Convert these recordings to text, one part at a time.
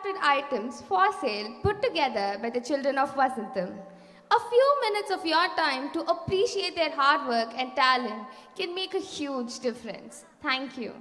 handcrafted items for sale put together by the children of Vasantham. A few minutes of your time to appreciate their hard work and talent can make a huge difference. Thank you.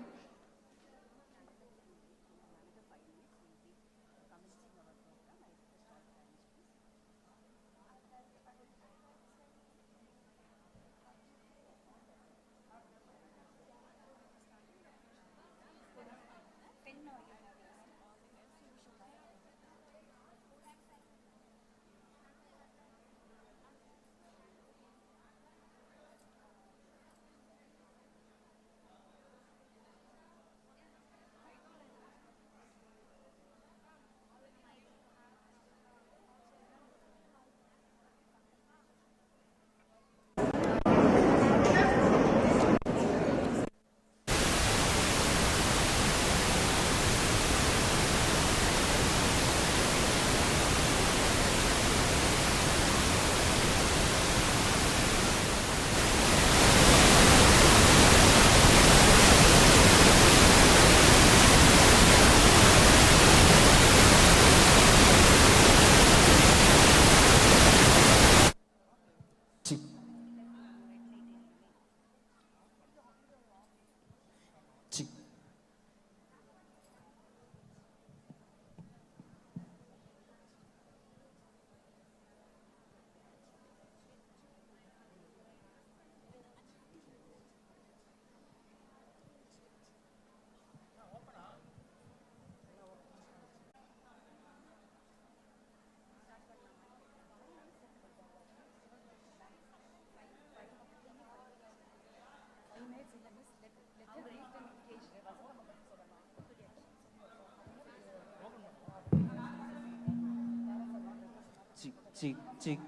Chick, chick,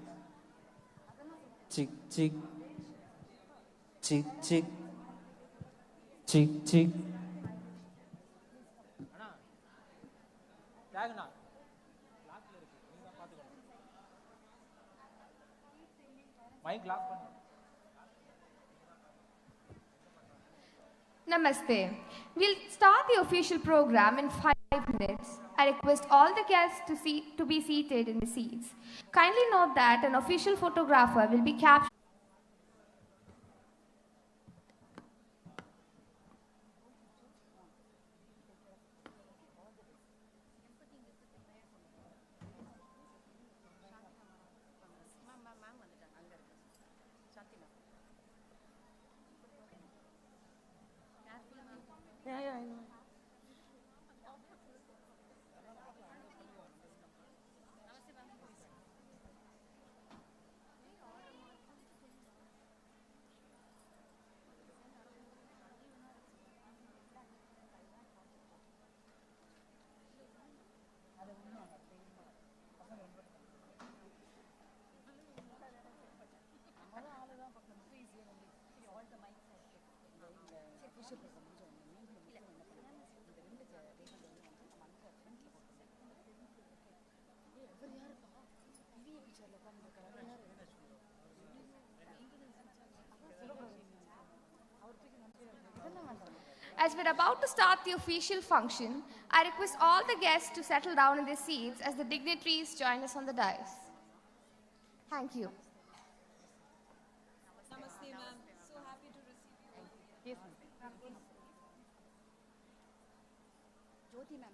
chick, chick, chick, chick, chick, chick. Namaste. We'll start the official program in 5 minutes. I request all the guests to be seated in the seats. Kindly note that an official photographer will be captured. Yeah, I know. As we're about to start the official function, I request all the guests to settle down in their seats as the dignitaries join us on the dais. Thank you. Namaste, ma'am. So happy to receive you. Yes, ma'am. Jyoti, ma'am.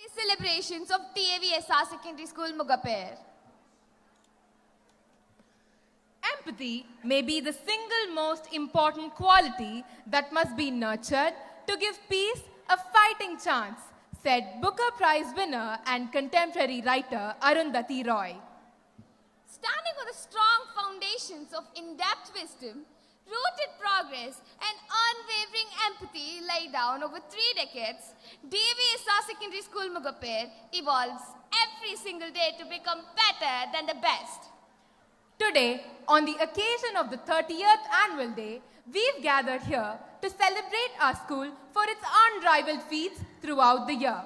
Celebrations of DAV Secondary School, Mogappair. Empathy may be the single most important quality that must be nurtured to give peace a fighting chance, said Booker Prize winner and contemporary writer Arundhati Roy. Standing on the strong foundations of in-depth wisdom, rooted progress and unwavering empathy laid down over 3 decades, DAV Secondary School, Mogappair evolves every single day to become better than the best. Today, on the occasion of the 30th annual day, we've gathered here to celebrate our school for its unrivaled feats throughout the year.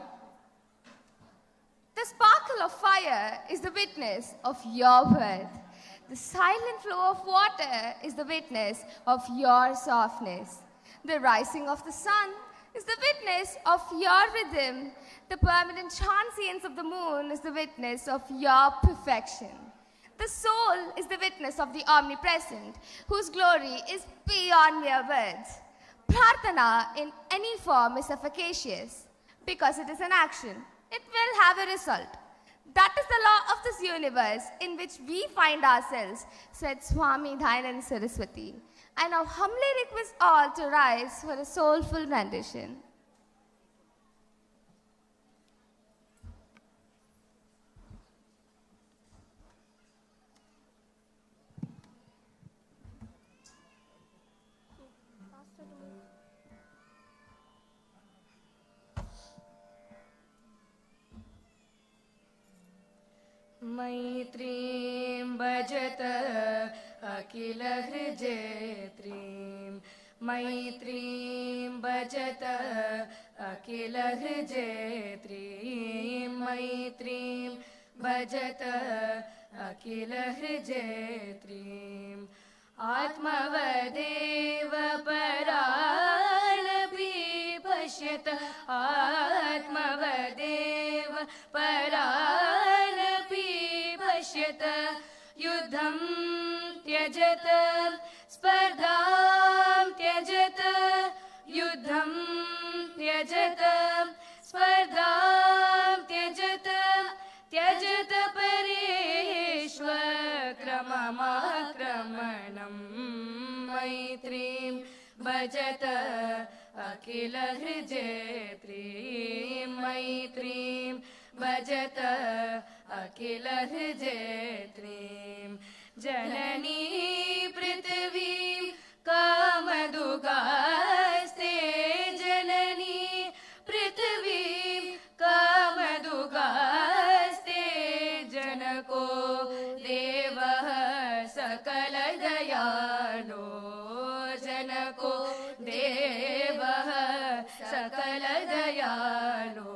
The sparkle of fire is the witness of your worth. The silent flow of water is the witness of your softness. The rising of the sun is the witness of your rhythm. The permanent transience of the moon is the witness of your perfection. The soul is the witness of the omnipresent, whose glory is beyond mere words. Prarthana in any form is efficacious. Because it is an action, it will have a result. That is the law of this universe in which we find ourselves, said Swami Dayananda Saraswati. I now humbly request all to rise for a soulful rendition. मैत्रीं भजत अखिल हृजेत्रीं मैत्रीं भजत अखिल हृजेत्रीं मैत्रीं भजत अखिल हृजेत्रीं आत्मवदेव परालपि पश्यत आत्मवदेव परालपि पश्यत युद्धं त्यजत स्पर्धां त्यजत युद्धं त्यजत स्पर्धां त्यजत त्यजत परेष्वक्रममाक्रमणं मैत्रीं भजत अखिल हृजेत्रीं मैत्रीं भजत अखिल हृजेत्रीं जननी पृथ्वीं कामदुगास्ते जननी पृथ्वीं कामदुगास्ते जनको देवः सकल दयालो जनको देवः सकल दयालो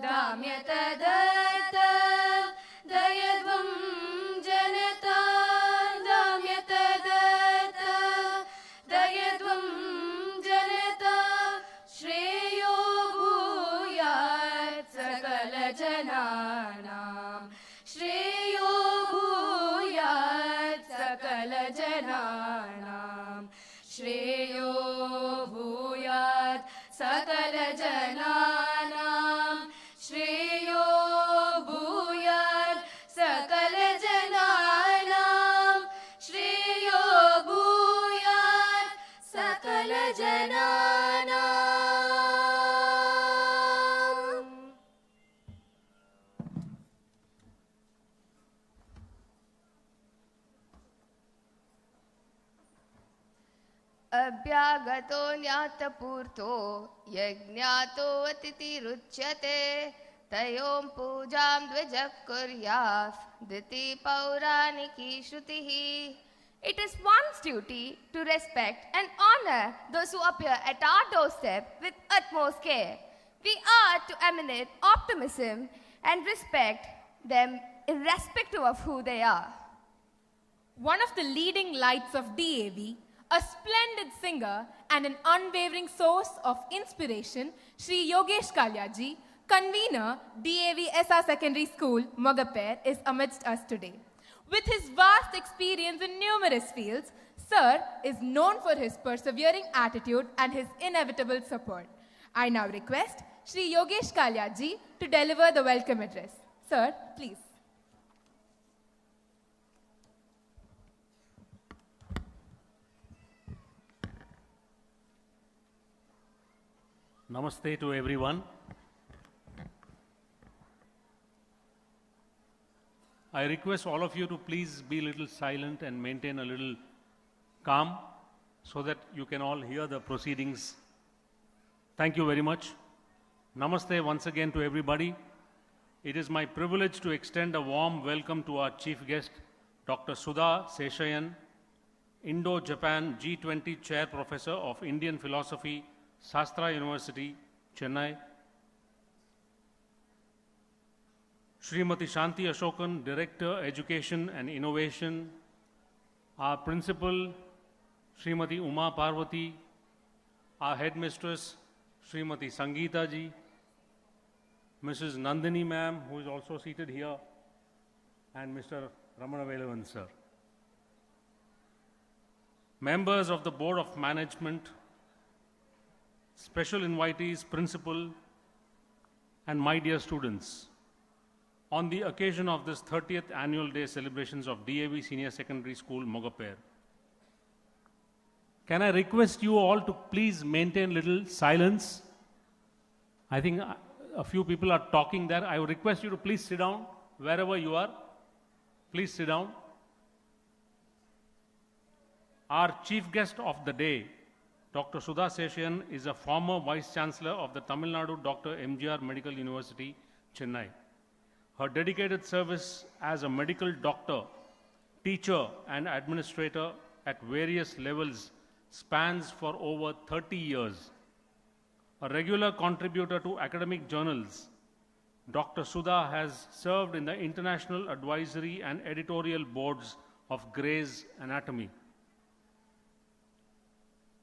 दाम्यत दत्त दयध्वं जनता दाम्यत दत्त दयध्वं जनता श्रेयो भूयात् सकल जनानां श्रेयो भूयात् सकल जनानां श्रेयो भूयात् सकल जनानां श्रेयो भूयात् सकल जनानां श्रेयो भूयात् सकल जनानां अभ्यागतो ज्ञातपूर्तो यज्ञातो अतिथिरुच्यते तयों पूजां द्विजः कुर्यात् दिति पौराणिकी श्रुतिः. It is one's duty to respect and honor those who appear at our doorstep with utmost care. We are to emanate optimism and respect them irrespective of who they are. One of the leading lights of DAV, a splendid singer and an unwavering source of inspiration, Sri Yogesh Kalyaji, convener, DAV SR Secondary School, Mogappair, is amidst us today. With his vast experience in numerous fields, Sir is known for his persevering attitude and his inevitable support. I now request Shri Yogesh Kalyaji, to deliver the welcome address. Sir, please. Namaste to everyone. I request all of you to please be a little silent and maintain a little calm so that you can all hear the proceedings. Thank you very much. Namaste once again to everybody. It is my privilege to extend a warm welcome to our chief guest, Dr. Sudha Seshayan, Indo-Japan G20 Chair Professor of Indian Philosophy, Sastra University, Chennai. Srimati Shanti Ashokan, Director, Education and Innovation. Our Principal, Srimati Uma Parvati. Our Headmistress, Srimati Sangeeta ji. Mrs. Nandini ma'am, who is also seated here. And Mr. Ramana Velavan sir. Members of the Board of Management, special invitees, principal, and my dear students. On the occasion of this 30th annual day celebrations of DAV Senior Secondary School, Mogappair, can I request you all to please maintain little silence? I think a few people are talking there. I would request you to please sit down wherever you are. Please sit down. Our chief guest of the day, Dr. Sudha Seshayan, is a former Vice Chancellor of the Tamil Nadu Dr. MGR Medical University, Chennai. Her dedicated service as a medical doctor, teacher, and administrator at various levels spans for over 30 years. A regular contributor to academic journals, Dr. Sudha has served in the international advisory and editorial boards of Gray's Anatomy.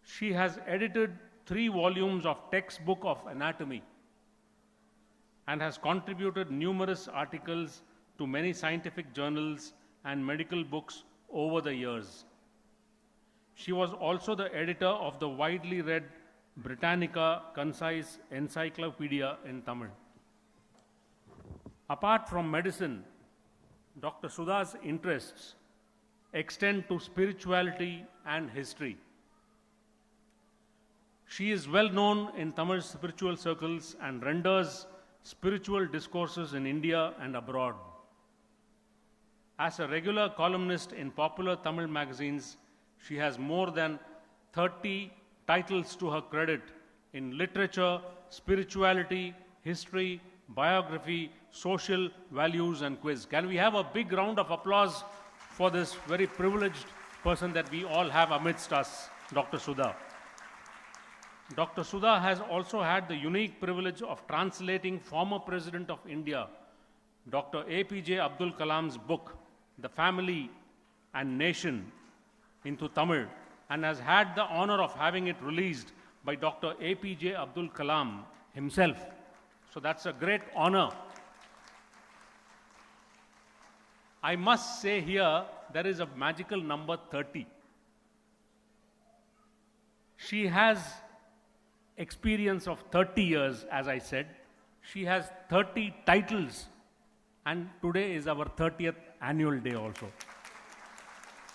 She has edited 3 volumes of textbook of anatomy and has contributed numerous articles to many scientific journals and medical books over the years. She was also the editor of the widely read Britannica Concise Encyclopedia in Tamil. Apart from medicine, Dr. Sudha's interests extend to spirituality and history. She is well known in Tamil spiritual circles and renders spiritual discourses in India and abroad. As a regular columnist in popular Tamil magazines, she has more than 30 titles to her credit in literature, spirituality, history, biography, social values, and quiz. Can we have a big round of applause for this very privileged person that we all have amidst us, Dr. Sudha. Dr. Sudha has also had the unique privilege of translating former President of India, Dr. APJ Abdul Kalam's book, The Family and Nation, into Tamil, and has had the honor of having it released by Dr. APJ Abdul Kalam himself. So that's a great honor. I must say here, there is a magical number 30. She has experience of 30 years, as I said. She has 30 titles, and today is our 30th annual day also.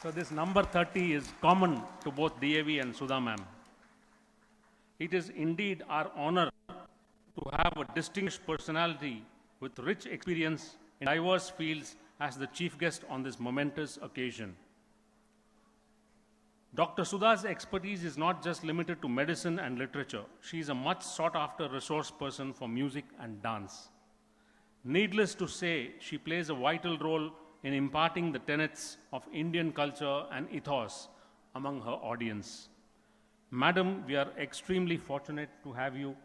So this number 30 is common to both DAV and Sudha ma'am. It is indeed our honor to have a distinguished personality with rich experience in diverse fields as the chief guest on this momentous occasion. Dr. Sudha's expertise is not just limited to medicine and literature. She is a much sought-after resource person for music and dance. Needless to say, she plays a vital role in imparting the tenets of Indian culture and ethos among her audience. Madam, we are extremely fortunate to have you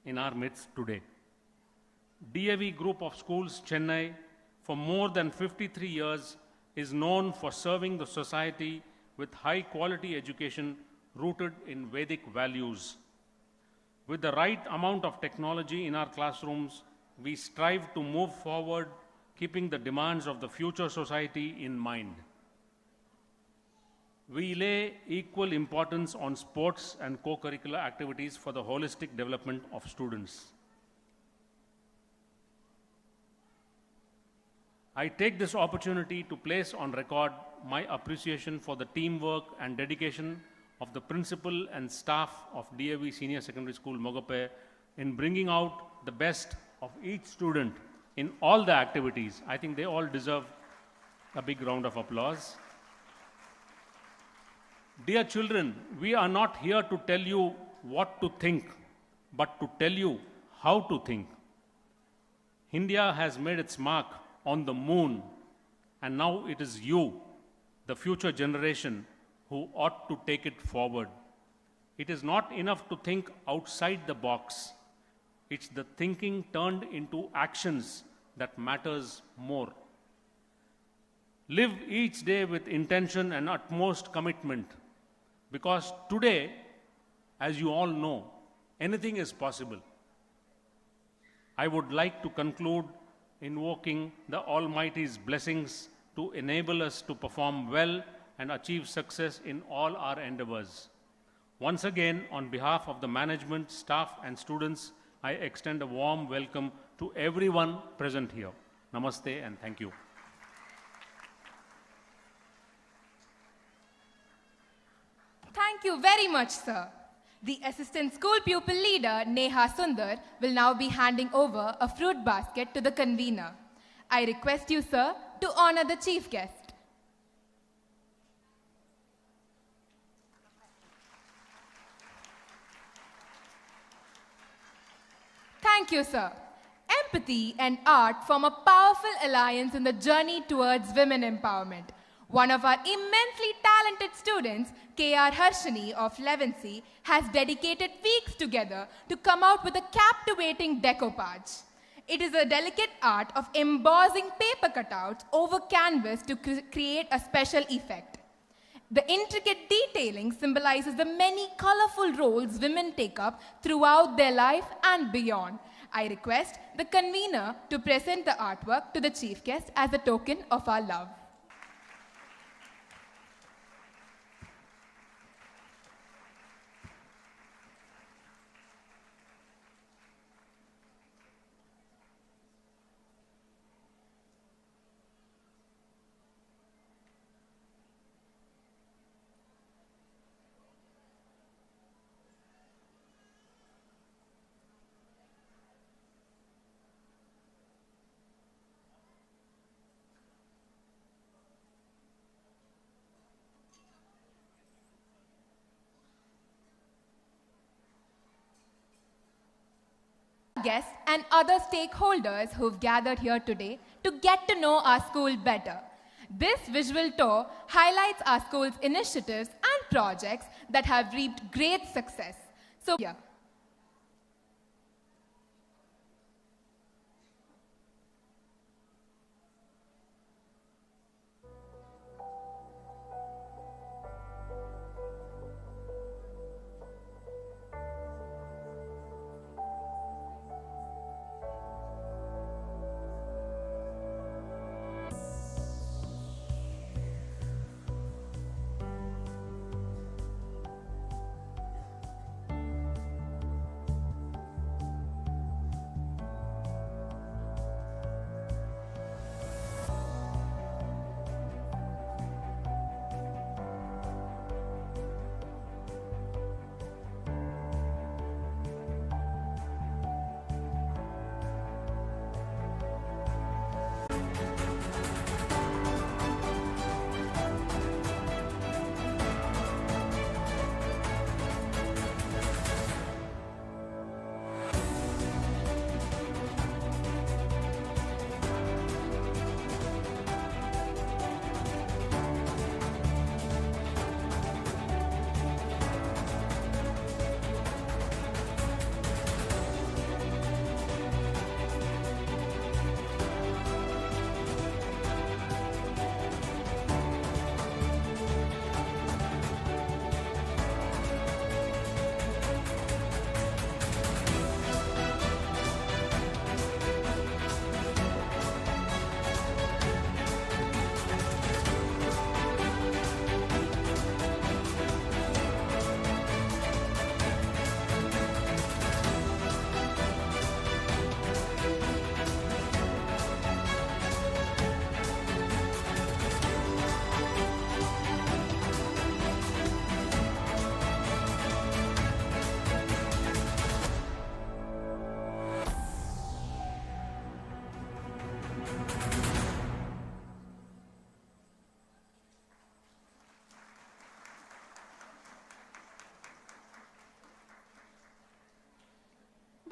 in our midst today. DAV Group of Schools, Chennai, for more than 53 years, is known for serving the society with high-quality education rooted in Vedic values. With the right amount of technology in our classrooms, we strive to move forward, keeping the demands of the future society in mind. We lay equal importance on sports and co-curricular activities for the holistic development of students. I take this opportunity to place on record my appreciation for the teamwork and dedication of the principal and staff of DAV Senior Secondary School, Mogappair, in bringing out the best of each student in all the activities. I think they all deserve a big round of applause. Dear children, we are not here to tell you what to think, but to tell you how to think. India has made its mark on the moon, and now it is you, the future generation, who ought to take it forward. It is not enough to think outside the box. It's the thinking turned into actions that matters more. Live each day with intention and utmost commitment, because today, as you all know, anything is possible. I would like to conclude invoking the Almighty's blessings to enable us to perform well and achieve success in all our endeavors. Once again, on behalf of the management, staff, and students, I extend a warm welcome to everyone present here. Namaste and thank you. Thank you very much, sir. The Assistant School Pupil Leader, Neha Sundar, will now be handing over a fruit basket to the convener. I request you, sir, to honor the chief guest. Thank you, sir. Empathy and art form a powerful alliance in the journey towards women empowerment. One of our immensely talented students, K.R. Harshini of 11C, has dedicated weeks together to come out with a captivating decoupage. It is a delicate art of embossing paper cutouts over canvas to create a special effect. The intricate detailing symbolizes the many colorful roles women take up throughout their life and beyond. I request the convener to present the artwork to the chief guest as a token of our love. Guests and other stakeholders who've gathered here today to get to know our school better. This visual tour highlights our school's initiatives and projects that have reaped great success. So, yeah.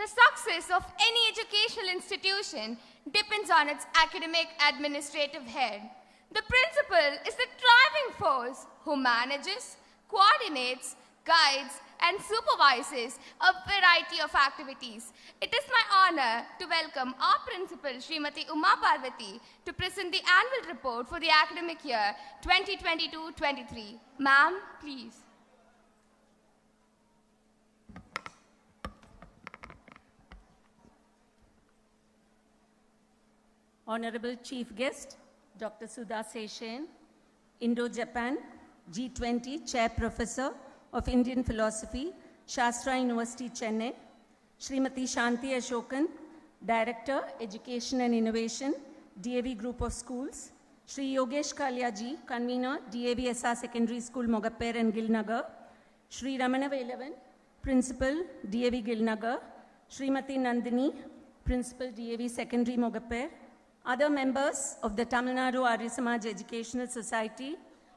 The success of any educational institution depends on its academic administrative head. The principal is the driving force who manages, coordinates, guides, and supervises a variety of activities. It is my honor to welcome our principal, Srimati Uma Parvati, to present the annual report for the academic year 2022-23. Ma'am, please. Honorable Chief Guest, Dr. Sudha Seshen, Indo-Japan G20 Chair Professor of Indian Philosophy, Shastra University, Chennai, Srimati Shanti Ashokan, Director, Education and Innovation, DAV Group of Schools, Sri Yogesh Kalyaji, Convener, DAV SR Secondary School, Mogappair and Gilnagar, Sri Ramana Velavan, Principal, DAV Gilnagar, Srimati Nandini, Principal, DAV Secondary, Mogappair, other members of the Tamil Nadu Arya Samaj Educational Society,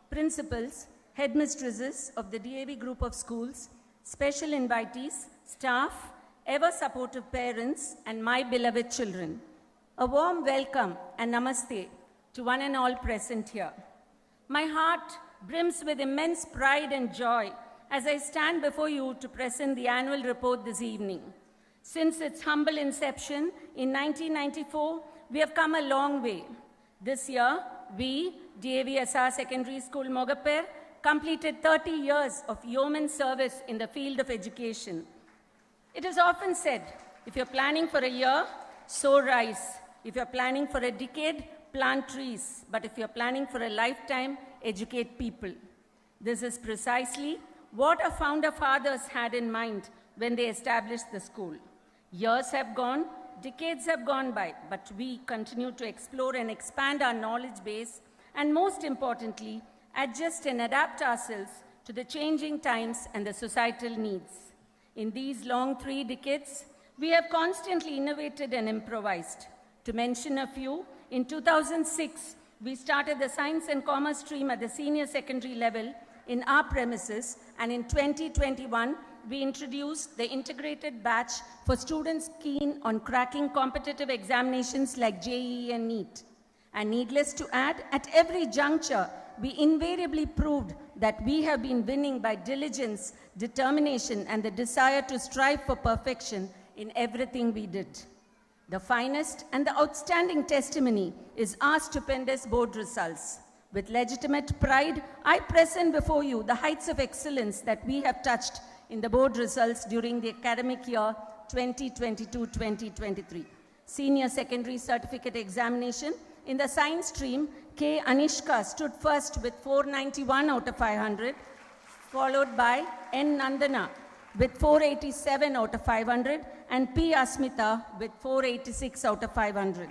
principals, headmistresses of the DAV Group of Schools, special invitees, staff, ever-supportive parents, and my beloved children. A warm welcome and namaste to one and all present here. My heart brims with immense pride and joy as I stand before you to present the annual report this evening. Since its humble inception in 1994, we have come a long way. This year, we, DAV SR Secondary School, Mogappair, completed 30 years of yeoman service in the field of education. It is often said, if you're planning for a year, sow rice. If you're planning for a decade, plant trees. But if you're planning for a lifetime, educate people. This is precisely what our founder fathers had in mind when they established the school. Years have gone, decades have gone by, but we continue to explore and expand our knowledge base, and most importantly, adjust and adapt ourselves to the changing times and the societal needs. In these long 3 decades, we have constantly innovated and improvised. To mention a few, in 2006, we started the Science and Commerce stream at the senior secondary level in our premises, and in 2021, we introduced the integrated batch for students keen on cracking competitive examinations like JEE and NEET. And needless to add, at every juncture, we invariably proved that we have been winning by diligence, determination, and the desire to strive for perfection in everything we did. The finest and the outstanding testimony is our stupendous board results. With legitimate pride, I present before you the heights of excellence that we have touched in the board results during the academic year 2022-2023. Senior Secondary Certificate Examination in the Science stream, K. Anishka stood first with 491 out of 500, followed by N. Nandana with 487 out of 500, and P. Asmita with 486 out of 500.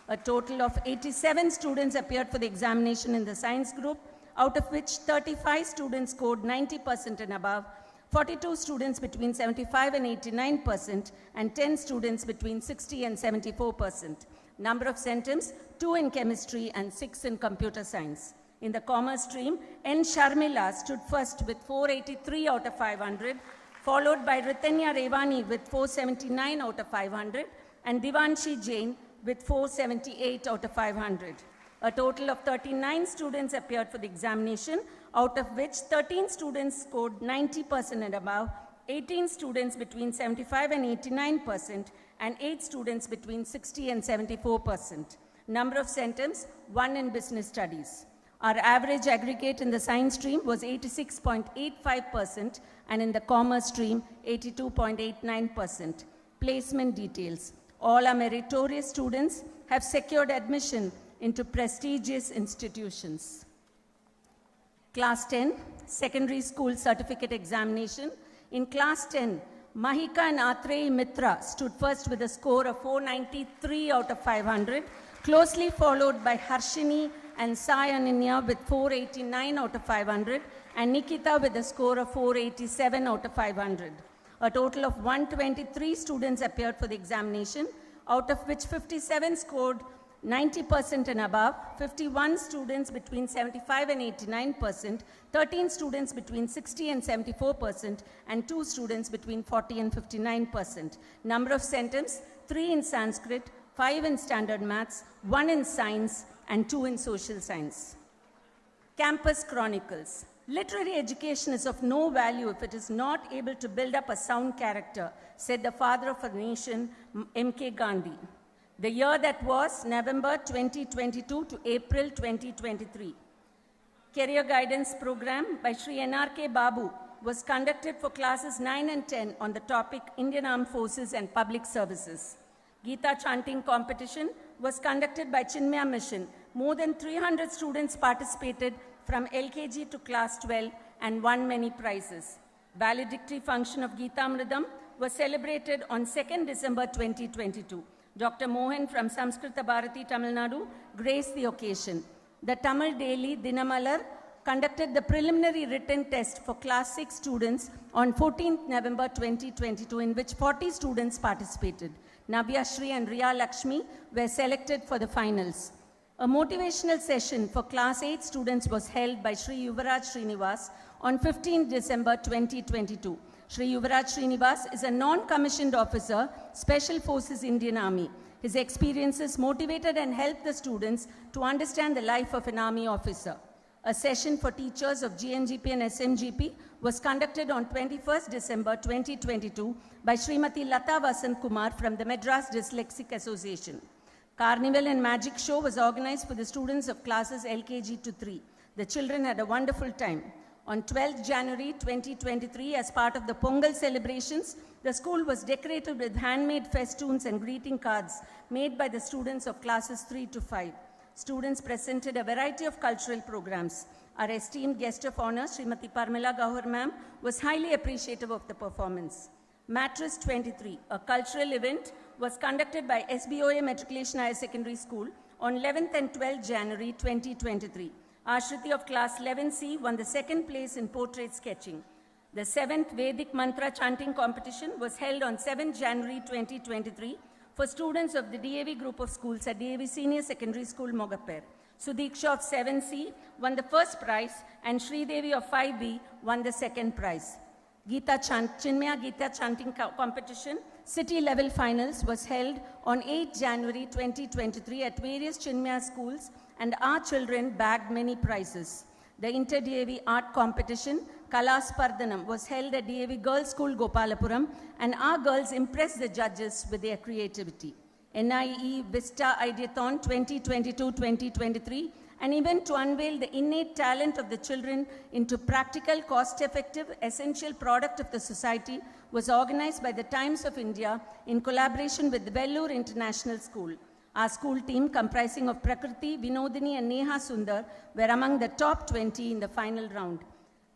A total of 87 students appeared for the examination in the Science group, out of which 35 students scored 90% and above, 42 students between 75 and 89%, and 10 students between 60 and 74%. Number of centums, 2 in chemistry and 6 in computer science. In the commerce stream, N. Sharmila stood first with 483 out of 500, followed by Ritanya Revani with 479 out of 500, and Divanshi Jain with 478 out of 500. A total of 39 students appeared for the examination, out of which 13 students scored 90% and above, 18 students between 75 and 89%, and 8 students between 60 and 74%. Number of centums, 1 in business studies. Our average aggregate in the science stream was 86.85%, and in the commerce stream, 82.89%. Placement details. All our meritorious students have secured admission into prestigious institutions. Class 10, Secondary School Certificate Examination. In Class 10, Mahika and Atreyi Mitra stood first with a score of 493 out of 500, closely followed by Harshini and Sai Ananya with 489 out of 500, and Nikita with a score of 487 out of 500. A total of 123 students appeared for the examination, out of which 57 scored 90% and above, 51 students between 75 and 89%, 13 students between 60 and 74%, and 2 students between 40 and 59%. Number of centums, 3 in Sanskrit, 5 in standard maths, 1 in science, and 2 in social science. Campus Chronicles. Literary education is of no value if it is not able to build up a sound character, said the father of our nation, M.K. Gandhi. The year that was November 2022 to April 2023. Career Guidance Program by Sri N.R.K. Babu was conducted for classes 9 and 10 on the topic Indian Armed Forces and Public Services. Gita Chanting Competition was conducted by Chinmaya Mission. More than 300 students participated from LKG to class 12 and won many prizes. Valedictory function of Gita Amridam was celebrated on 2nd December 2022. Dr. Mohan from Samskrita Bharati, Tamil Nadu, graced the occasion. The Tamil Daily Dinamalar conducted the preliminary written test for class 6 students on 14th November 2022, in which 40 students participated. Navya Shri and Riya Lakshmi were selected for the finals. A motivational session for class 8 students was held by Sri Yuvaraj Srinivas on 15th December 2022. Sri Yuvaraj Srinivas is a non-commissioned officer, Special Forces Indian Army. His experiences motivated and helped the students to understand the life of an army officer. A session for teachers of GNGP and SMGP was conducted on 21st December 2022 by Srimati Lata Vasant Kumar from the Madras Dyslexic Association. Carnival and Magic Show was organized for the students of classes LKG to 3. The children had a wonderful time. On 12th January 2023, as part of the Pongal celebrations, the school was decorated with handmade festoons and greeting cards made by the students of classes 3 to 5. Students presented a variety of cultural programs. Our esteemed guest of honor, Srimati Parmila Gauhar ma'am, was highly appreciative of the performance. Mattress 23, a cultural event, was conducted by SBOA Matriculation Higher Secondary School on 11th and 12th January 2023. Ashriti of class 11C won the second place in portrait sketching. The 7th Vedic Mantra chanting competition was held on 7th January 2023 for students of the DAV group of schools at DAV Senior Secondary School, Mogappair. Sudiksha of 7C won the first prize and Sridevi of 5B won the second prize. Chinmaya Gita chanting competition city level finals was held on 8 January 2023 at various Chinmaya schools, and our children bagged many prizes. The Inter-DAV art competition, Kalaspardhanam, was held at DAV Girls School, Gopalapuram, and our girls impressed the judges with their creativity. NIE Vista Ideathon 2022-2023, an event to unveil the innate talent of the children into practical, cost-effective, essential product of the society, was organized by the Times of India in collaboration with the Vellore International School. Our school team, comprising of Prakriti, Vinodini and Neha Sundar, were among the top 20 in the final round.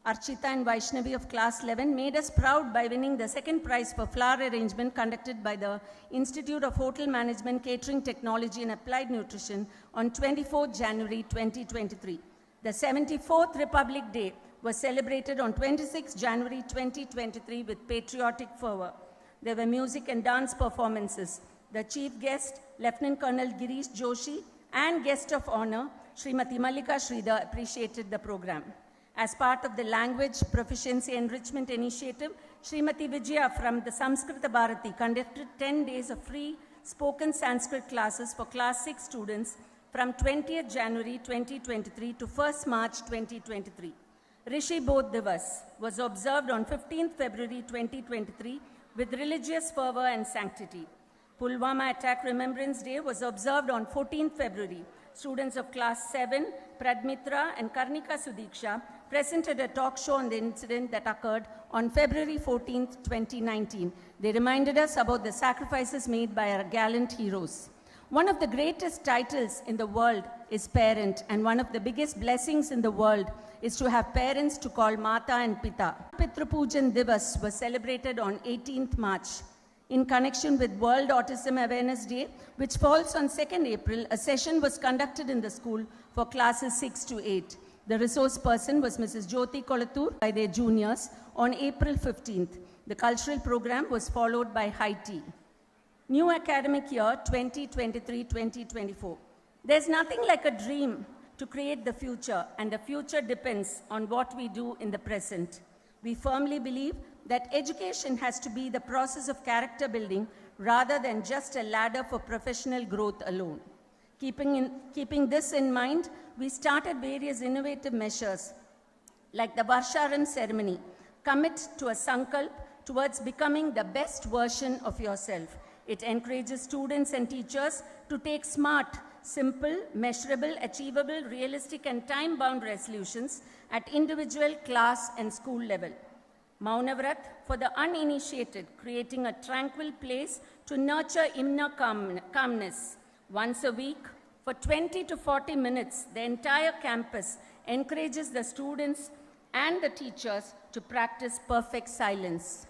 Archita and Vaishnavi of class 11 made us proud by winning the second prize for flower arrangement conducted by the Institute of Hotel Management, Catering Technology and Applied Nutrition on 24th January 2023. The 74th Republic Day was celebrated on 26th January 2023 with patriotic fervor. There were music and dance performances. The chief guest, Lieutenant Colonel Girish Joshi, and guest of honor, Srimati Mallika Sridhar, appreciated the program. As part of the Language Proficiency Enrichment Initiative, Srimati Vijaya from the Samskrita Bharati conducted 10 days of free spoken Sanskrit classes for class 6 students from 20th January 2023 to 1st March 2023. Rishi Bodh Divas was observed on 15th February 2023 with religious fervor and sanctity. Pulwama Attack Remembrance Day was observed on 14th February. Students of class 7, Pradmitra and Karnika Sudiksha, presented a talk show on the incident that occurred on February 14, 2019. They reminded us about the sacrifices made by our gallant heroes. One of the greatest titles in the world is parent, and one of the biggest blessings in the world is to have parents to call Mata and Pita. Pitra Pujan Divas was celebrated on 18th March. In connection with World Autism Awareness Day, which falls on 2nd April, a session was conducted in the school for classes 6 to 8. The resource person was Mrs. Jyoti Kolatur by their juniors on April 15th. The cultural program was followed by high tea. New academic year 2023-2024. There's nothing like a dream to create the future, and the future depends on what we do in the present. We firmly believe that education has to be the process of character building rather than just a ladder for professional growth alone. Keeping this in mind, we started various innovative measures like the Varsharan ceremony. Commit to a sankalp towards becoming the best version of yourself. It encourages students and teachers to take smart, simple, measurable, achievable, realistic, and time-bound resolutions at individual, class, and school level. Maunavrat for the uninitiated, creating a tranquil place to nurture inner calmness. Once a week, for 20 to 40 minutes, the entire campus encourages the students and the teachers to practice perfect silence.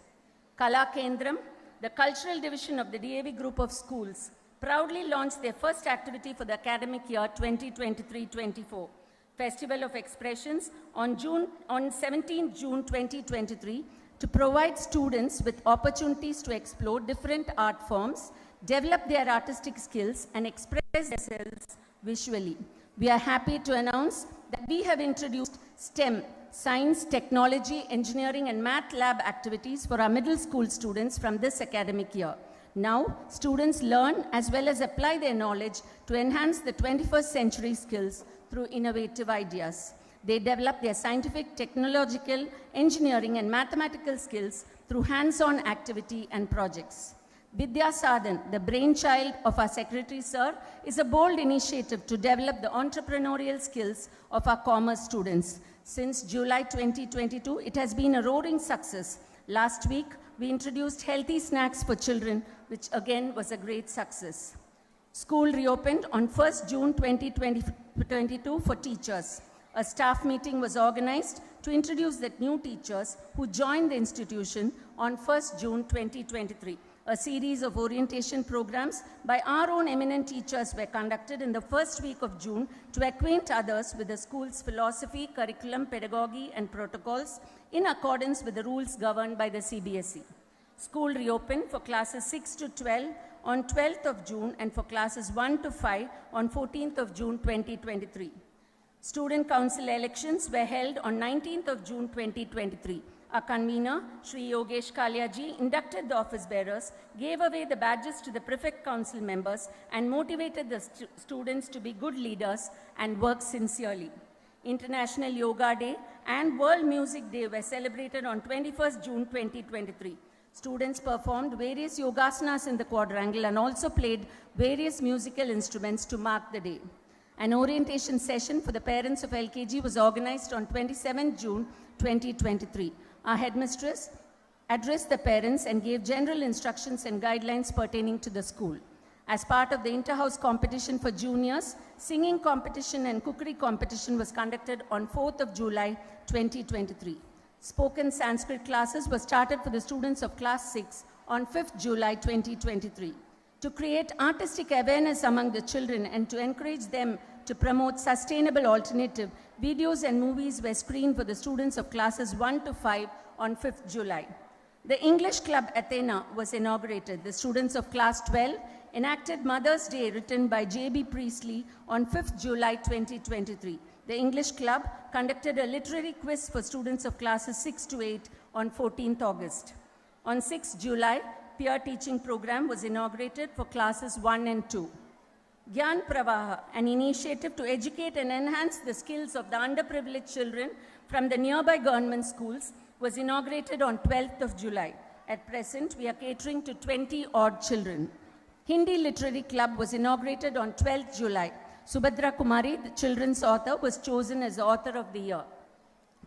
Kala Kendram, the cultural division of the DAV group of schools, proudly launched their first activity for the academic year 2023-24, Festival of Expressions on 17 June 2023 to provide students with opportunities to explore different art forms, develop their artistic skills, and express themselves visually. We are happy to announce that we have introduced STEM, Science, Technology, Engineering, and Math Lab activities for our middle school students from this academic year. Now, students learn as well as apply their knowledge to enhance the 21st century skills through innovative ideas. They develop their scientific, technological, engineering, and mathematical skills through hands-on activity and projects. Vidya Sadhan, the brainchild of our Secretary Sir, is a bold initiative to develop the entrepreneurial skills of our commerce students. Since July 2022, it has been a roaring success. Last week, we introduced healthy snacks for children, which again was a great success. School reopened on 1st June 2022 for teachers. A staff meeting was organized to introduce the new teachers who joined the institution on 1st June 2023. A series of orientation programs by our own eminent teachers were conducted in the first week of June to acquaint others with the school's philosophy, curriculum, pedagogy, and protocols in accordance with the rules governed by the CBSE. School reopened for classes 6 to 12 on 12th of June and for classes 1 to 5 on 14th of June 2023. Student council elections were held on 19th of June 2023. Our convener, Sri Yogesh Kalyaji, inducted the office bearers, gave away the badges to the prefect council members, and motivated the students to be good leaders and work sincerely. International Yoga Day and World Music Day were celebrated on 21st June 2023. Students performed various yogasanas in the quadrangle and also played various musical instruments to mark the day. An orientation session for the parents of LKG was organized on 27 June 2023. Our headmistress addressed the parents and gave general instructions and guidelines pertaining to the school. As part of the inter-house competition for juniors, singing competition and cookery competition was conducted on 4th of July 2023. Spoken Sanskrit classes were started for the students of class 6 on 5th July 2023. To create artistic awareness among the children and to encourage them to promote sustainable alternative, videos and movies were screened for the students of classes 1 to 5 on 5th July. The English Club Athena was inaugurated. The students of class 12 enacted Mother's Day written by J.B. Priestley on 5th July 2023. The English Club conducted a literary quiz for students of classes 6 to 8 on 14th August. On 6th July, peer teaching program was inaugurated for classes 1 and 2. Gyan Pravaha, an initiative to educate and enhance the skills of the underprivileged children from the nearby government schools, was inaugurated on 12th of July. At present, we are catering to 20 odd children. Hindi Literary Club was inaugurated on 12th July. Subhadra Kumari, the children's author, was chosen as the author of the year.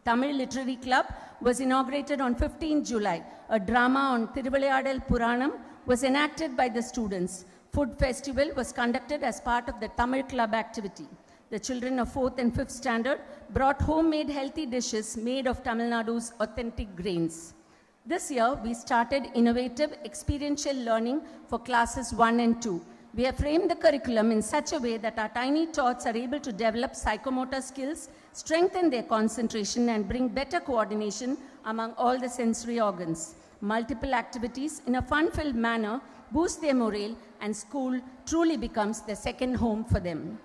Tamil Literary Club was inaugurated on 15 July. A drama on Thiruvilayadal Puranam was enacted by the students. Food festival was conducted as part of the Tamil Club activity. The children of 4th and 5th standard brought homemade healthy dishes made of Tamil Nadu's authentic grains. This year, we started innovative experiential learning for classes 1 and 2. We have framed the curriculum in such a way that our tiny tots are able to develop psychomotor skills, strengthen their concentration, and bring better coordination among all the sensory organs. Multiple activities in a fun-filled manner boost their morale, and school truly becomes their second home for them.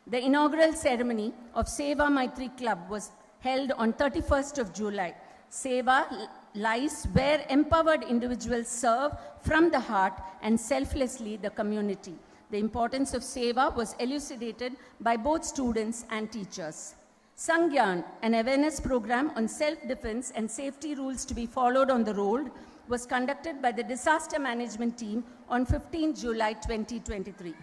The inaugural ceremony of Seva Maitri Club was held on 31st of July. Seva lies where empowered individuals serve from the heart and selflessly the community. The importance of Seva was elucidated by both students and teachers. Sangyan, an awareness program on self-defense and safety rules to be followed on the road, was conducted by the disaster management team on 15 July 2023.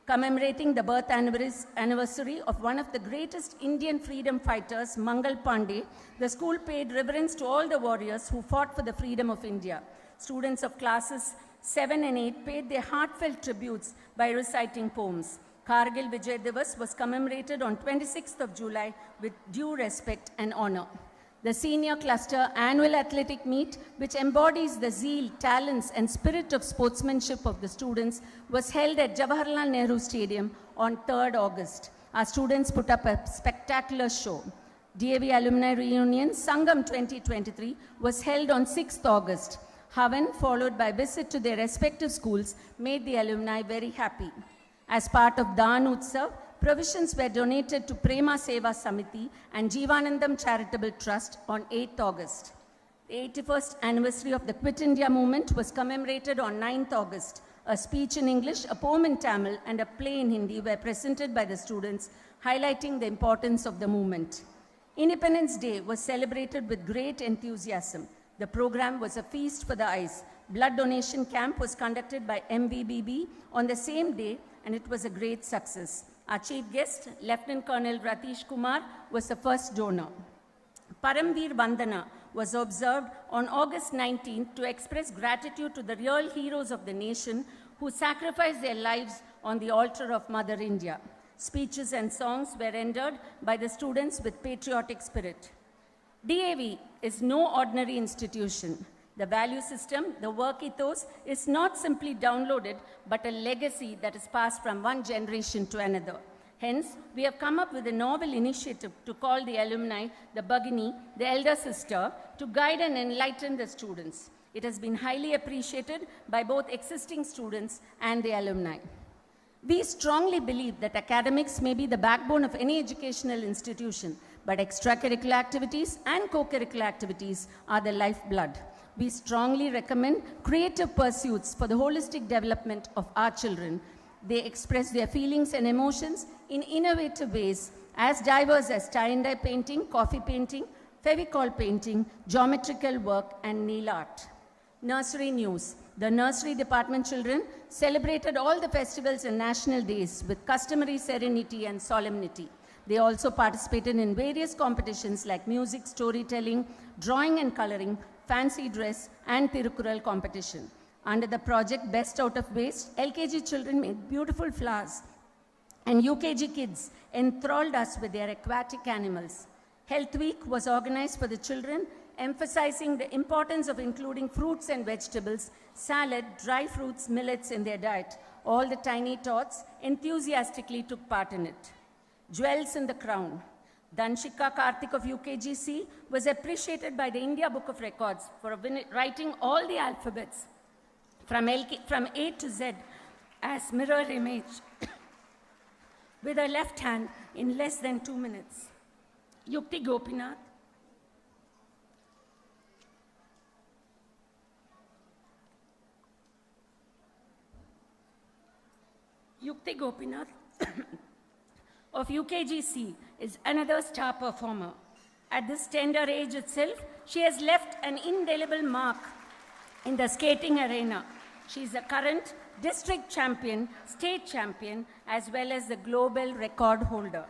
Commemorating the birth anniversary of one of the greatest Indian freedom fighters, Mangal Pandey, the school paid reverence to all the warriors who fought for the freedom of India. Students of classes 7 and 8 paid their heartfelt tributes by reciting poems. Kargil Vijay Divas was commemorated on 26th of July with due respect and honor. The Senior Cluster Annual Athletic Meet, which embodies the zeal, talents, and spirit of sportsmanship of the students, was held at Jawaharlal Nehru Stadium on 3rd August. Our students put up a spectacular show. DAV Alumni Reunion Sangam 2023 was held on 6th August. Havan, followed by visit to their respective schools, made the alumni very happy. As part of Daan Utsav, provisions were donated to Prema Seva Samiti and Jeevanandam Charitable Trust on 8th August. The 81st anniversary of the Quit India movement was commemorated on 9th August. A speech in English, a poem in Tamil, and a play in Hindi were presented by the students, highlighting the importance of the movement. Independence Day was celebrated with great enthusiasm. The program was a feast for the eyes. Blood donation camp was conducted by MVBB on the same day, and it was a great success. Our chief guest, Lieutenant Colonel Ratish Kumar, was the first donor. Paramveer Vandana was observed on August 19th to express gratitude to the real heroes of the nation who sacrificed their lives on the altar of Mother India. Speeches and songs were rendered by the students with patriotic spirit. DAV is no ordinary institution. The value system, the work ethos, is not simply downloaded, but a legacy that is passed from one generation to another. Hence, we have come up with a novel initiative to call the alumni the Bhagini, the elder sister, to guide and enlighten the students. It has been highly appreciated by both existing students and the alumni. We strongly believe that academics may be the backbone of any educational institution, but extracurricular activities and co-curricular activities are the lifeblood. We strongly recommend creative pursuits for the holistic development of our children. They express their feelings and emotions in innovative ways, as diverse as tie-and-dye painting, coffee painting, fevicol painting, geometrical work, and nail art. Nursery news. The nursery department children celebrated all the festivals and national days with customary serenity and solemnity. They also participated in various competitions like music, storytelling, drawing and coloring, fancy dress, and Tirukural competition. Under the project Best Out of Waste, LKG children made beautiful flowers, and UKG kids enthralled us with their aquatic animals. Health Week was organized for the children, emphasizing the importance of including fruits and vegetables, salad, dry fruits, millets in their diet. All the tiny tots enthusiastically took part in it. Jewels in the crown. Danshika Karthik of UKGC was appreciated by the India Book of Records for writing all the alphabets from A to Z as mirror image with her left hand in less than 2 minutes. Yukti Gopinath. Yukti Gopinath of UKGC is another star performer. At this tender age itself, she has left an indelible mark in the skating arena. She is a current district champion, state champion, as well as the global record holder.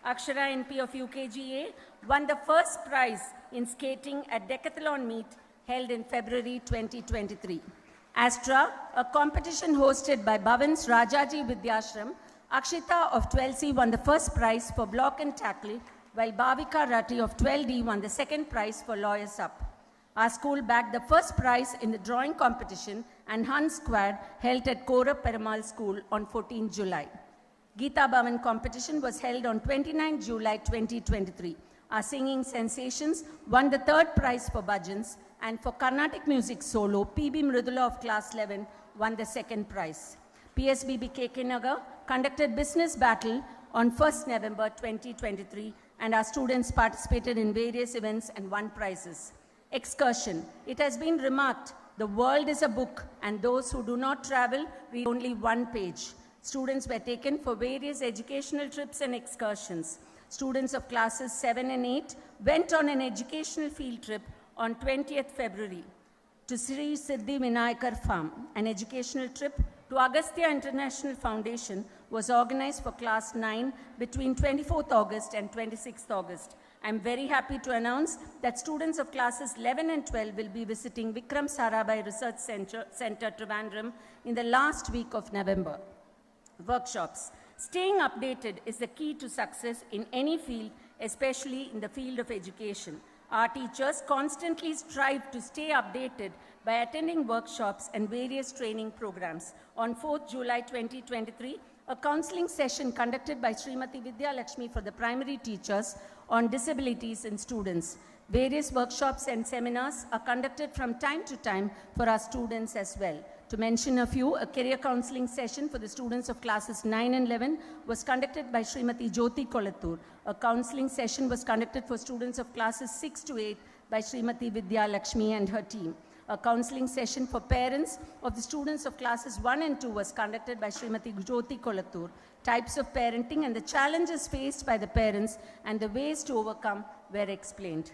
Akshara NP of UKGA won the first prize in skating at Decathlon meet held in February 2023. Astra, a competition hosted by Bhavan's Rajaji Vidyashram, Akshita of 12C won the first prize for block and tackle, while Bhavika Ratti of 12D won the second prize for lawyers up. Our school bagged the first prize in the drawing competition and Hunt Squad held at Kora Perumal School on 14 July. Geeta Bhavan competition was held on 29 July 2023. Our singing sensations won the third prize for bhajans, and for Carnatic music solo, PB Mridula of class 11 won the second prize. PSBB KK Nagar conducted business battle on 1st November 2023, and our students participated in various events and won prizes. Excursion. It has been remarked, the world is a book, and those who do not travel read only one page. Students were taken for various educational trips and excursions. Students of classes 7 and 8 went on an educational field trip on 20th February to Sri Siddhi Vinayakar Farm. An educational trip to Agastya International Foundation was organized for class 9 between 24th August and 26th August. I am very happy to announce that students of classes 11 and 12 will be visiting Vikram Sarabhai Research Center, Trivandrum in the last week of November. Workshops. Staying updated is the key to success in any field, especially in the field of education. Our teachers constantly strive to stay updated by attending workshops and various training programs. On 4th July 2023, a counseling session conducted by Srimati Vidya Lakshmi for the primary teachers on disabilities in students. Various workshops and seminars are conducted from time to time for our students as well. To mention a few, a career counseling session for the students of classes 9 and 11 was conducted by Srimati Jyoti Kolattur. A counseling session was conducted for students of classes 6 to 8 by Srimati Vidya Lakshmi and her team. A counseling session for parents of the students of classes 1 and 2 was conducted by Srimati Jyoti Kolattur. Types of parenting and the challenges faced by the parents and the ways to overcome were explained.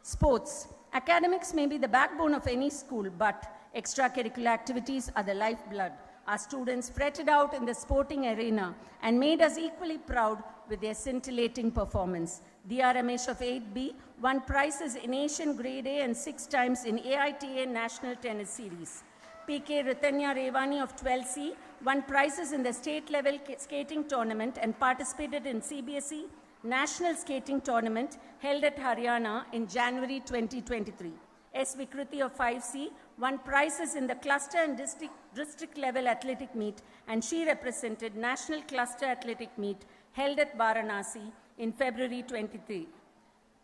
Sports. Academics may be the backbone of any school, but extracurricular activities are the lifeblood. Our students fretted out in the sporting arena and made us equally proud with their scintillating performance. Diya Ramesh of 8B won prizes in Asian Grade A and 6 times in AITA National Tennis Series. PK Ritanya Revani of 12C won prizes in the state level skating tournament and participated in CBSE National Skating Tournament held at Haryana in January 2023. S. Vikruti of 5C won prizes in the cluster and district level athletic meet, and she represented National Cluster Athletic Meet held at Varanasi in February 23,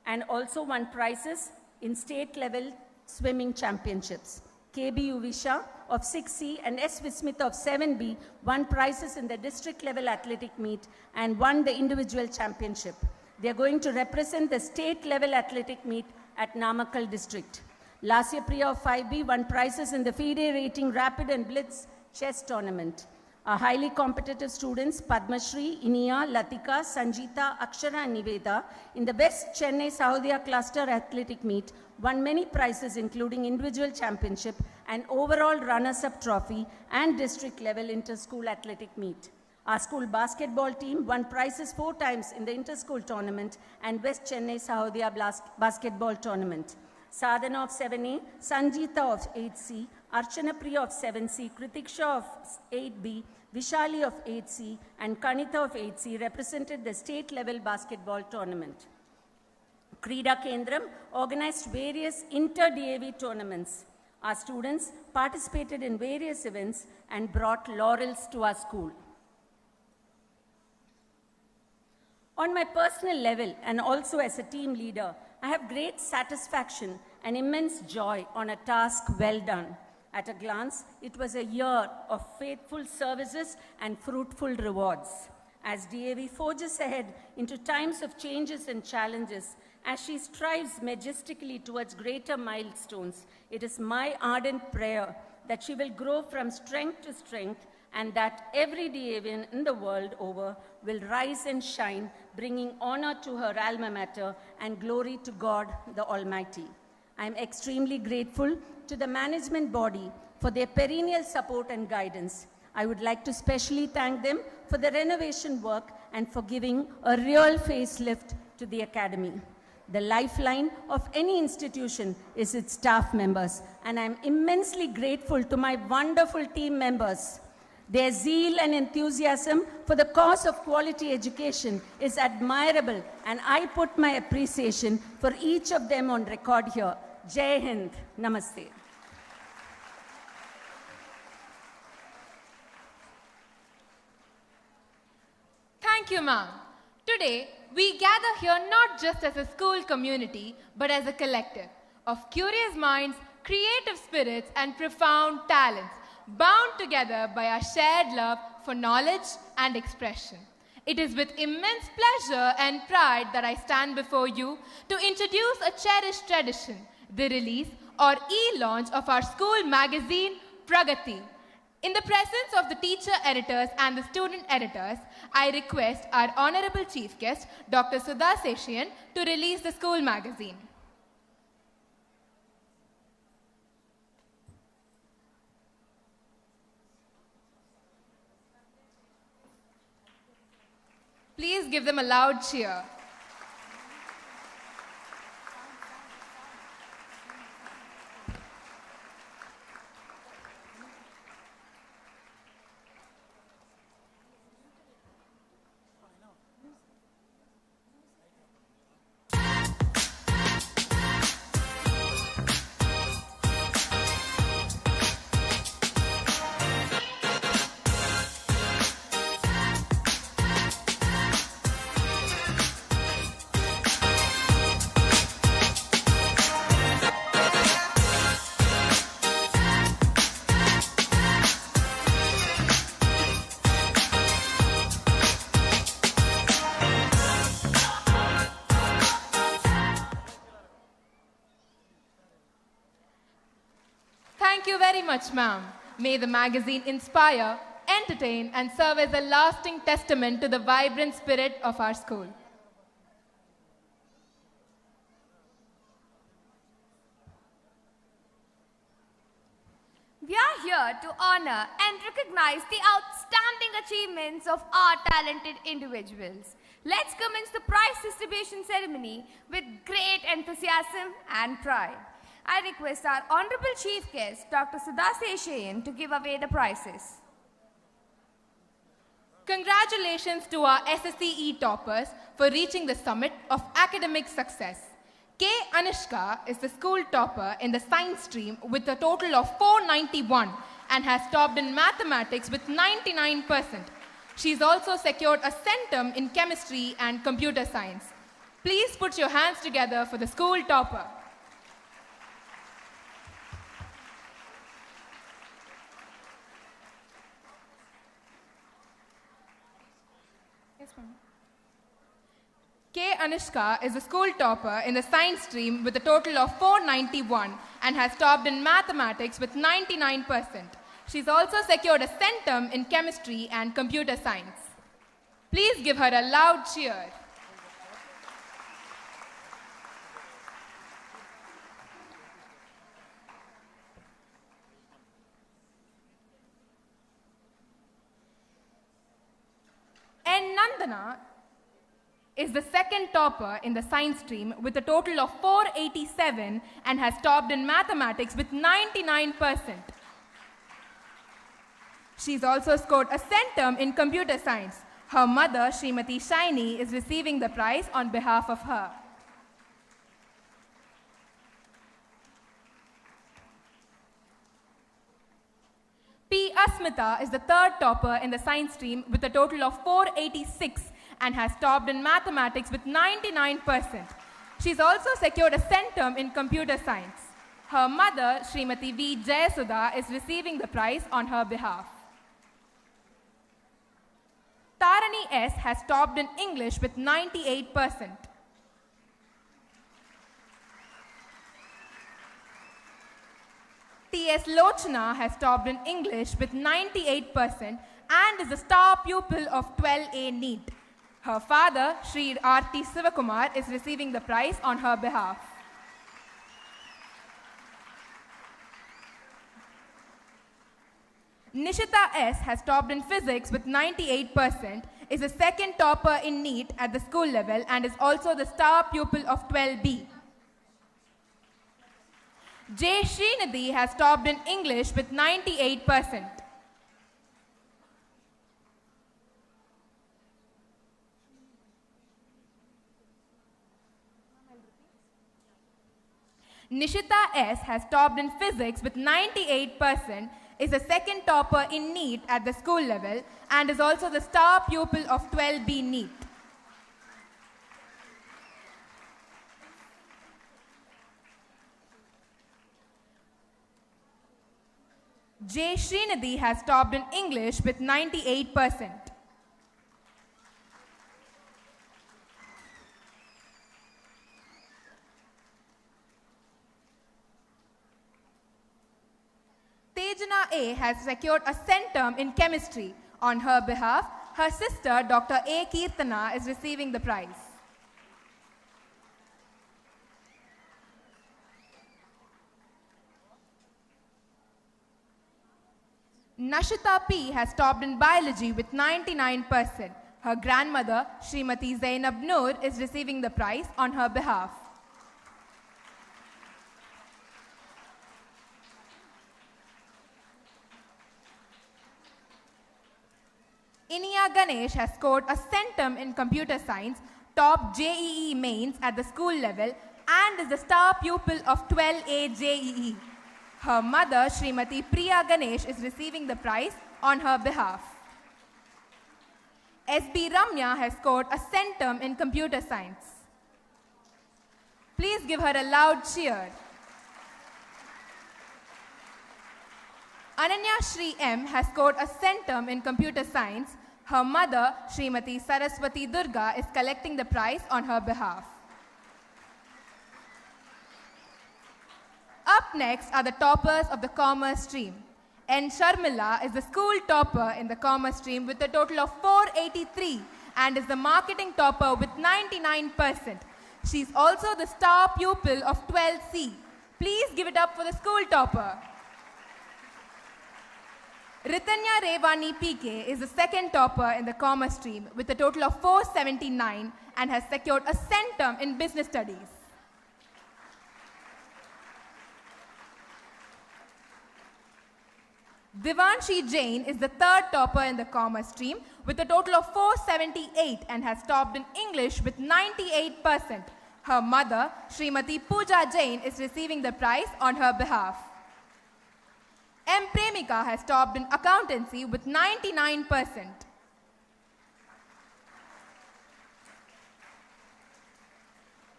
and also won prizes in state level swimming championships. KB Uvisha of 6C and S. Vismita of 7B won prizes in the district level athletic meet and won the individual championship. They are going to represent the state level athletic meet at Namakkal district. Lasya Priya of 5B won prizes in the FIDE rating rapid and blitz chess tournament. Our highly competitive students Padma Shri, Iniya, Latika, Sanjita, Akshara and Niveda in the West Chennai Sahodaya Cluster Athletic Meet won many prizes including individual championship and overall runners-up trophy and district level inter-school athletic meet. Our school basketball team won prizes 4 times in the inter-school tournament and West Chennai Sahodaya basketball tournament. Sadhana of 7A, Sanjita of 8C, Archana Priya of 7C, Kritiksha of 8B, Vishali of 8C, and Kanita of 8C represented the state level basketball tournament. Krida Kendram organized various inter-DAV tournaments. Our students participated in various events and brought laurels to our school. On my personal level and also as a team leader, I have great satisfaction and immense joy on a task well done. At a glance, it was a year of faithful services and fruitful rewards. As DAV forges ahead into times of changes and challenges, as she strives majestically towards greater milestones, it is my ardent prayer that she will grow from strength to strength and that every DAVian in the world over will rise and shine, bringing honor to her alma mater and glory to God the Almighty. I am extremely grateful to the management body for their perennial support and guidance. I would like to specially thank them for the renovation work and for giving a real facelift to the academy. The lifeline of any institution is its staff members, and I am immensely grateful to my wonderful team members. Their zeal and enthusiasm for the cause of quality education is admirable, and I put my appreciation for each of them on record here. Jai Hind. Namaste. Thank you, ma'am. Today, we gather here not just as a school community, but as a collective of curious minds, creative spirits, and profound talents, bound together by our shared love for knowledge and expression. It is with immense pleasure and pride that I stand before you to introduce a cherished tradition, the release or e-launch of our school magazine, Pragati. In the presence of the teacher editors and the student editors, I request our Honorable Chief Guest, Dr. Sudha Seshian, to release the school magazine. Please give them a loud cheer. Thank you very much, ma'am. May the magazine inspire, entertain, and serve as a lasting testament to the vibrant spirit of our school. We are here to honor and recognize the outstanding achievements of our talented individuals. Let's commence the prize distribution ceremony with great enthusiasm and pride. I request our Honorable Chief Guest, Dr. Sudha Seshian, to give away the prizes. Congratulations to our SSCE toppers for reaching the summit of academic success. K. Anushka is the school topper in the science stream with a total of 491 and has topped in mathematics with 99%. She's also secured a centum in chemistry and computer science. Please put your hands together for the school topper. K. Anushka is a school topper in the science stream with a total of 491 and has topped in mathematics with 99%. She's also secured a centum in chemistry and computer science. Please give her a loud cheer. N. Nandana is the second topper in the science stream with a total of 487 and has topped in mathematics with 99%. She's also scored a centum in computer science. Her mother, Srimati Shaini, is receiving the prize on behalf of her. P. Asmita is the third topper in the science stream with a total of 486 and has topped in mathematics with 99%. She's also secured a centum in computer science. Her mother, Srimati V. Jayasudha, is receiving the prize on her behalf. Tarani S. has topped in English with 98%. T.S. Lochana has topped in English with 98% and is a star pupil of 12A NEET. Her father, Sri Arti Sivakumar, is receiving the prize on her behalf. Nishita S. has topped in physics with 98%, is a second topper in NEET at the school level and is also the star pupil of 12B. J. Srinidhi has topped in English with 98%. Nishita S. has topped in physics with 98%, is a second topper in NEET at the school level and is also the star pupil of 12B NEET. J. Srinidhi has topped in English with 98%. Uttejana A has secured a centum in chemistry. On her behalf, her sister, Dr. A. Kirtana, is receiving the prize. Nashita P. has topped in biology with 99%. Her grandmother, Srimati Zainab Noor, is receiving the prize on her behalf. Iniya Ganesh has scored a centum in computer science, topped JEE mains at the school level, and is the star pupil of 12A JEE. Her mother, Srimati Priya Ganesh, is receiving the prize on her behalf. SB Ramya has scored a centum in computer science. Please give her a loud cheer. Ananya Shri M has scored a centum in computer science. Her mother, Srimati Saraswati Durga, is collecting the prize on her behalf. Up next are the toppers of the commerce stream. N. Sharmila is the school topper in the commerce stream with a total of 483 and is the marketing topper with 99%. She's also the star pupil of 12C. Please give it up for the school topper. Ritanya Revani PK is the second topper in the commerce stream with a total of 479 and has secured a centum in business studies. Divanshi Jain is the third topper in the commerce stream with a total of 478 and has topped in English with 98%. Her mother, Srimati Pooja Jain, is receiving the prize on her behalf. M. Premika has topped in accountancy with 99%.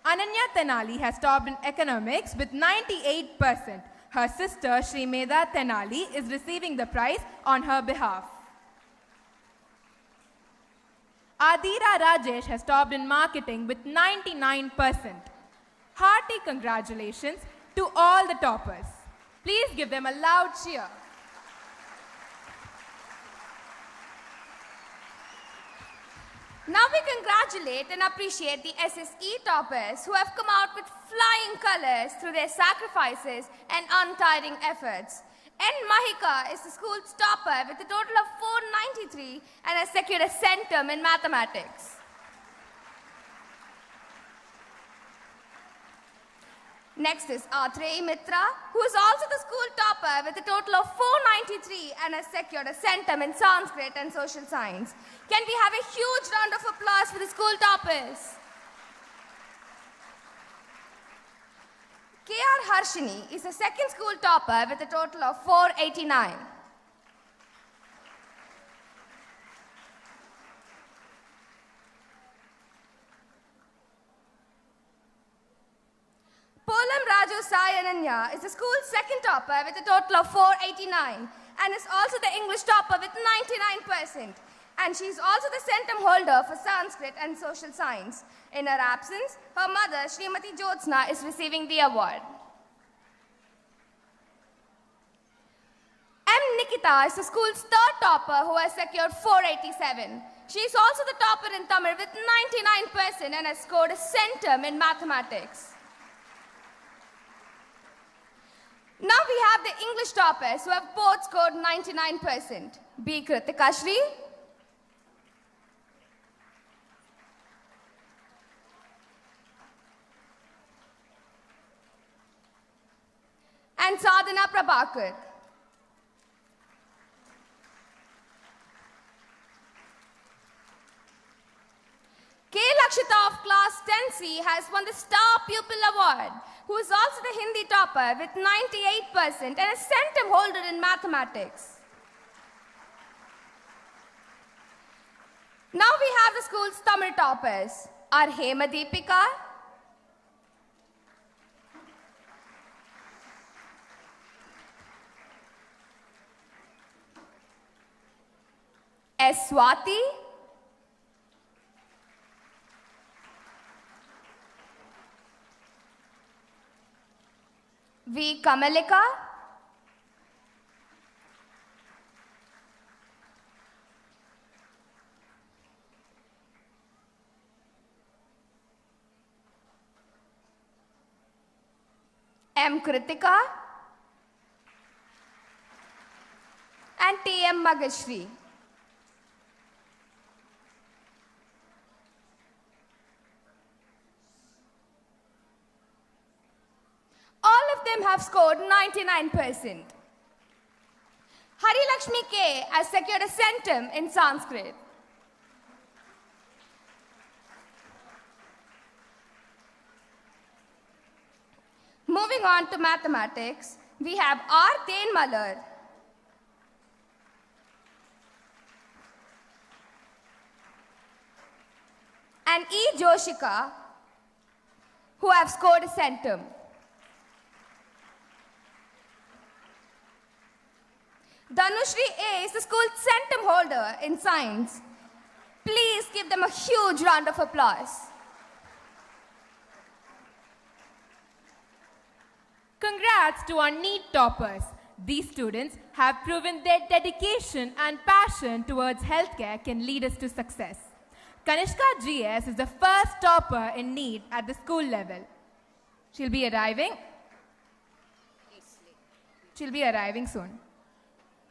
Ananya Tenali has topped in economics with 98%. Her sister, Srimeda Tenali, is receiving the prize on her behalf. Adira Rajesh has topped in marketing with 99%. Hearty congratulations to all the toppers. Please give them a loud cheer. Now we congratulate and appreciate the SSE toppers who have come out with flying colors through their sacrifices and untiring efforts. N. Mahika is the school's topper with a total of 493 and has secured a centum in mathematics. Next is Atreyi Mitra, who is also the school topper with a total of 493 and has secured a centum in Sanskrit and social science. Can we have a huge round of applause for the school toppers? K.R. Harshini is the second school topper with a total of 489. Polam Raju Sai Ananya is the school's second topper with a total of 489 and is also the English topper with 99%. And she is also the centum holder for Sanskrit and social science. In her absence, her mother, Srimati Jyotsna, is receiving the award. M. Nikita is the school's third topper who has secured 487. She is also the topper in Tamil with 99% and has scored a centum in mathematics. Now we have the English toppers who have both scored 99%. B. Kritika Shri, and Sadhana Prabhakar. K. Lakshita of class 10C has won the Star Pupil Award, who is also the Hindi topper with 98% and a centum holder in mathematics. Now we have the school's Tamil toppers. Are Hema Deepika, S. Swati, V. Kamalika, M. Kritika, and T.M. Magashri. All of them have scored 99%. Hari Lakshmi K. has secured a centum in Sanskrit. Moving on to mathematics, we have R. Tenmalar, and E. Joshika, who have scored a centum. Dhanushri A is the school's centum holder in science. Please give them a huge round of applause. Congrats to our NEET toppers. These students have proven their dedication and passion towards healthcare can lead us to success. Kanishka GS is the first topper in NEET at the school level. She'll be arriving soon.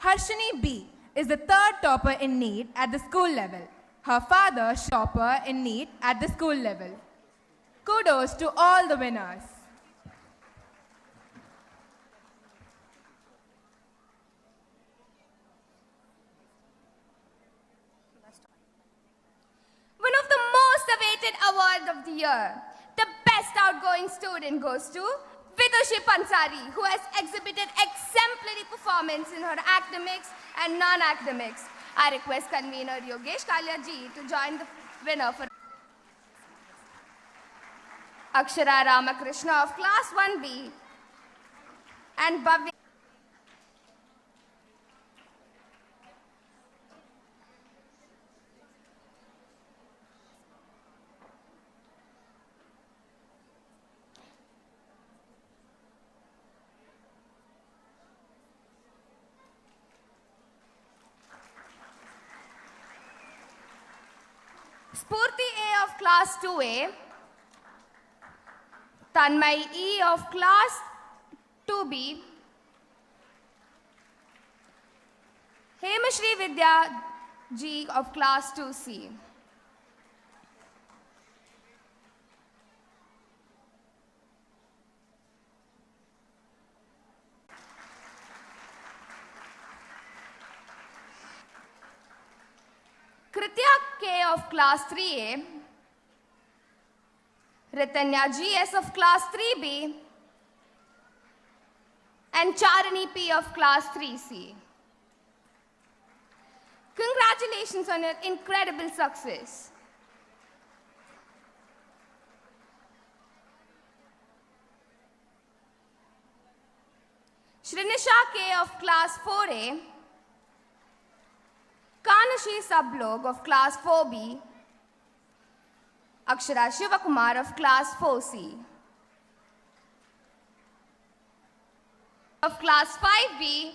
Harshini B is the third topper in NEET at the school level. Her father topper in NEET at the school level. Kudos to all the winners. One of the most awaited awards of the year, the best outgoing student goes to Vidushi Pansari, who has exhibited exemplary performance in her academics and non-academics. I request convener Yogesh Kalia ji to join the winner for Akshara Ramakrishna of class 1B and Bhavya. Spurti A of class 2A, Tanmay E of class 2B, Hemashri Vidya G of class 2C. Kritya K of class 3A, Ritanya GS of class 3B, and Charani P of class 3C. Congratulations on your incredible success. Shrinisha K of class 4A, Kanashi Sublog of class 4B, Akshara Shivakumar of class 4C. Of class 5B,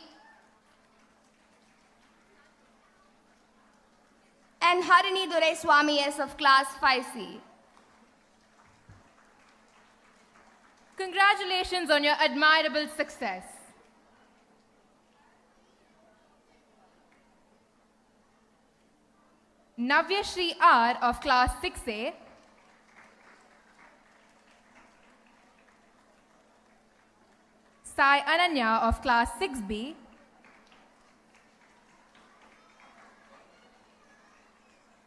and Harini Durai Swami S of class 5C. Congratulations on your admirable success. Navya Shri R of class 6A, Sai Ananya of class 6B,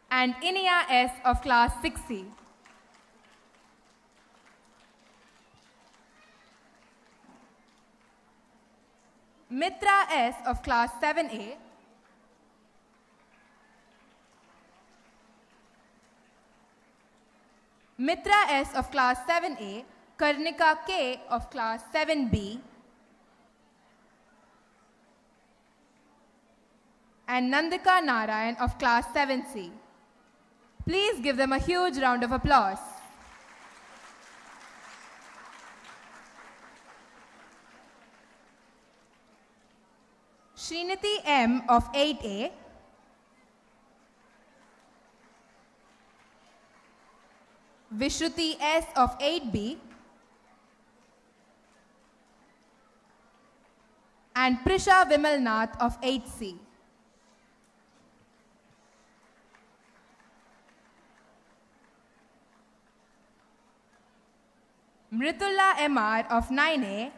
and Inia S of class 6C. Mitra S of class 7A, Mitra S of class 7A, Karnika K of class 7B, and Nandika Narayan of class 7C. Please give them a huge round of applause. Sriniti M of 8A, Vishruti S of 8B, and Prisha Vimalnath of 8C. Mritullah MR of 9A,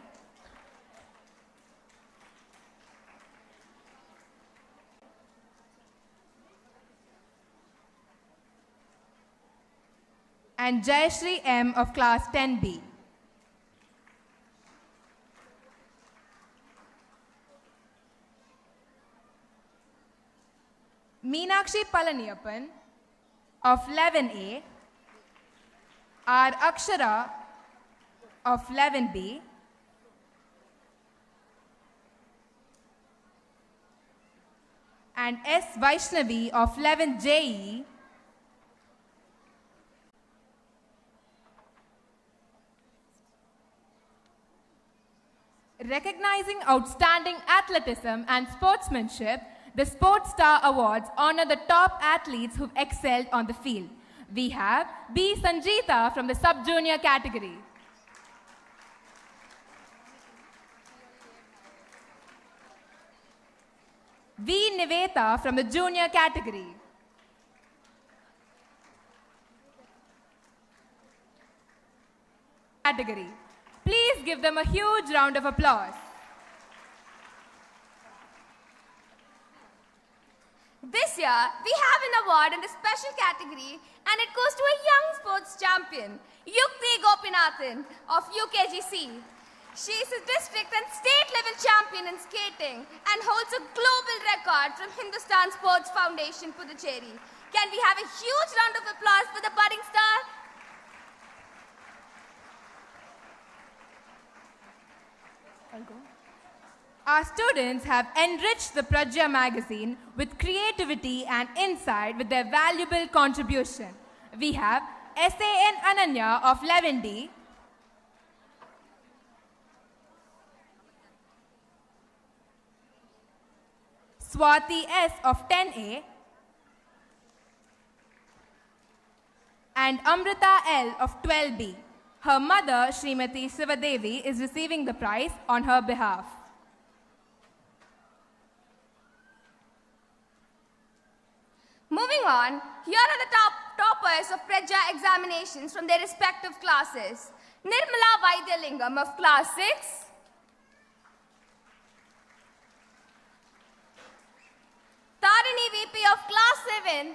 and Jayashree M of class 10B. Meenakshi Palaniappan of 11A, R. Akshara of 11B, and S. Vaishnavi of 11JE, recognizing outstanding athleticism and sportsmanship, the Sports Star Awards honor the top athletes who've excelled on the field. We have B. Sanjeeta from the sub-junior category. V. Niveta from the junior category. Please give them a huge round of applause. This year, we have an award in the special category and it goes to a young sports champion, Yukti Gopinathan of UKGC. She is a district and state level champion in skating and holds a global record from Hindustan Sports Foundation, Puducherry. Can we have a huge round of applause for the budding star? Our students have enriched the Prajya magazine with creativity and insight with their valuable contribution. We have SAN Ananya of 11D, Swati S of 10A, and Amrita L of 12B. Her mother, Srimati Sivadevi, is receiving the prize on her behalf. Moving on, here are the toppers of Prajya examinations from their respective classes. Nirmala Vaidyalingam of class 6, Tarini VP of class 7,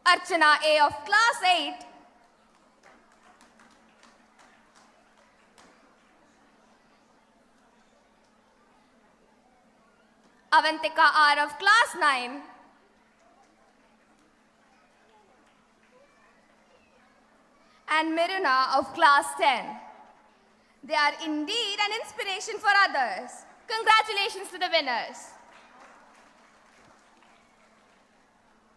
Archana A of class 8, Avantika R of class 9, and Miruna of class 10. They are indeed an inspiration for others. Congratulations to the winners.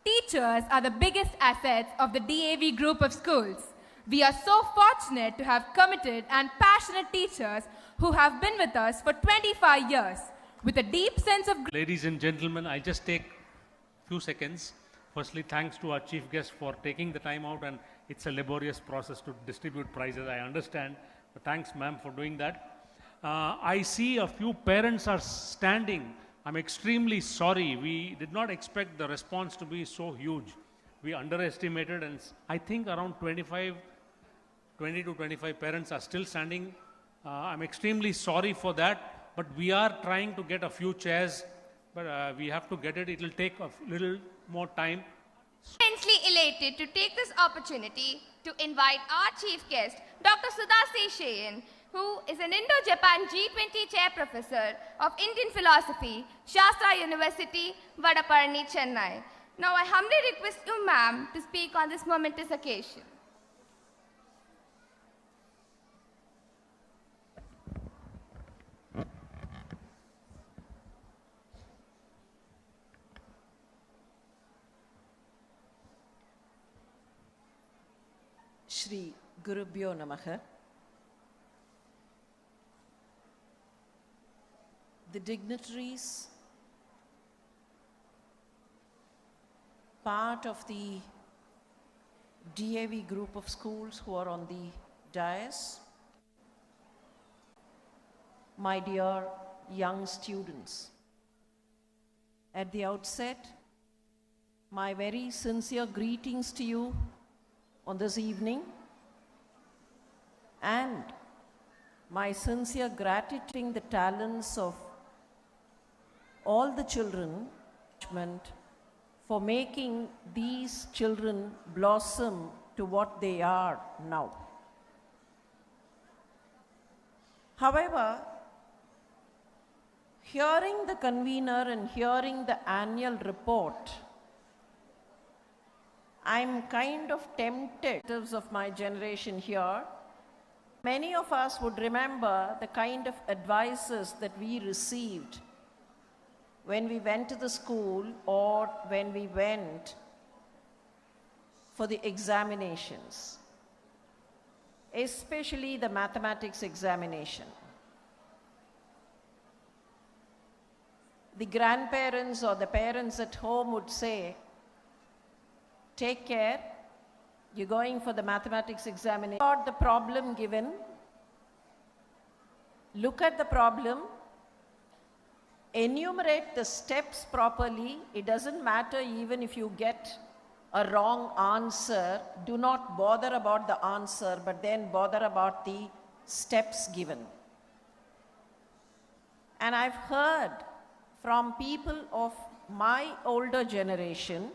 Teachers are the biggest assets of the DAV group of schools. We are so fortunate to have committed and passionate teachers who have been with us for 25 years with a deep sense of... Ladies and gentlemen, I'll just take a few seconds. Firstly, thanks to our chief guest for taking the time out, and it's a laborious process to distribute prizes, I understand. But thanks, ma'am, for doing that. I see a few parents are standing. I'm extremely sorry. We did not expect the response to be so huge. We underestimated, and I think around 20 to 25 parents are still standing. I'm extremely sorry for that, but we are trying to get a few chairs, but we have to get it. It will take a little more time. Immensely elated to take this opportunity to invite our chief guest, Dr. Sudha Seshayan, who is an Indo-Japan G20 Chair Professor of Indian Philosophy, Shastra University, Vadaparani, Chennai. Now I humbly request you, ma'am, to speak on this momentous occasion. Shri Gurubhyo Namaha. The dignitaries, part of the DAV group of schools who are on the dais, my dear young students. At the outset, my very sincere greetings to you on this evening, and my sincere gratitude the talents of all the children for making these children blossom to what they are now. However, hearing the convener and hearing the annual report, I'm kind of tempted of my generation here. Many of us would remember the kind of advices that we received when we went to the school or when we went for the examinations, especially the mathematics examination. The grandparents or the parents at home would say, take care, you're going for the mathematics examination. About the problem given, look at the problem, enumerate the steps properly. It doesn't matter even if you get a wrong answer. Do not bother about the answer, but then bother about the steps given. And I've heard from people of my older generation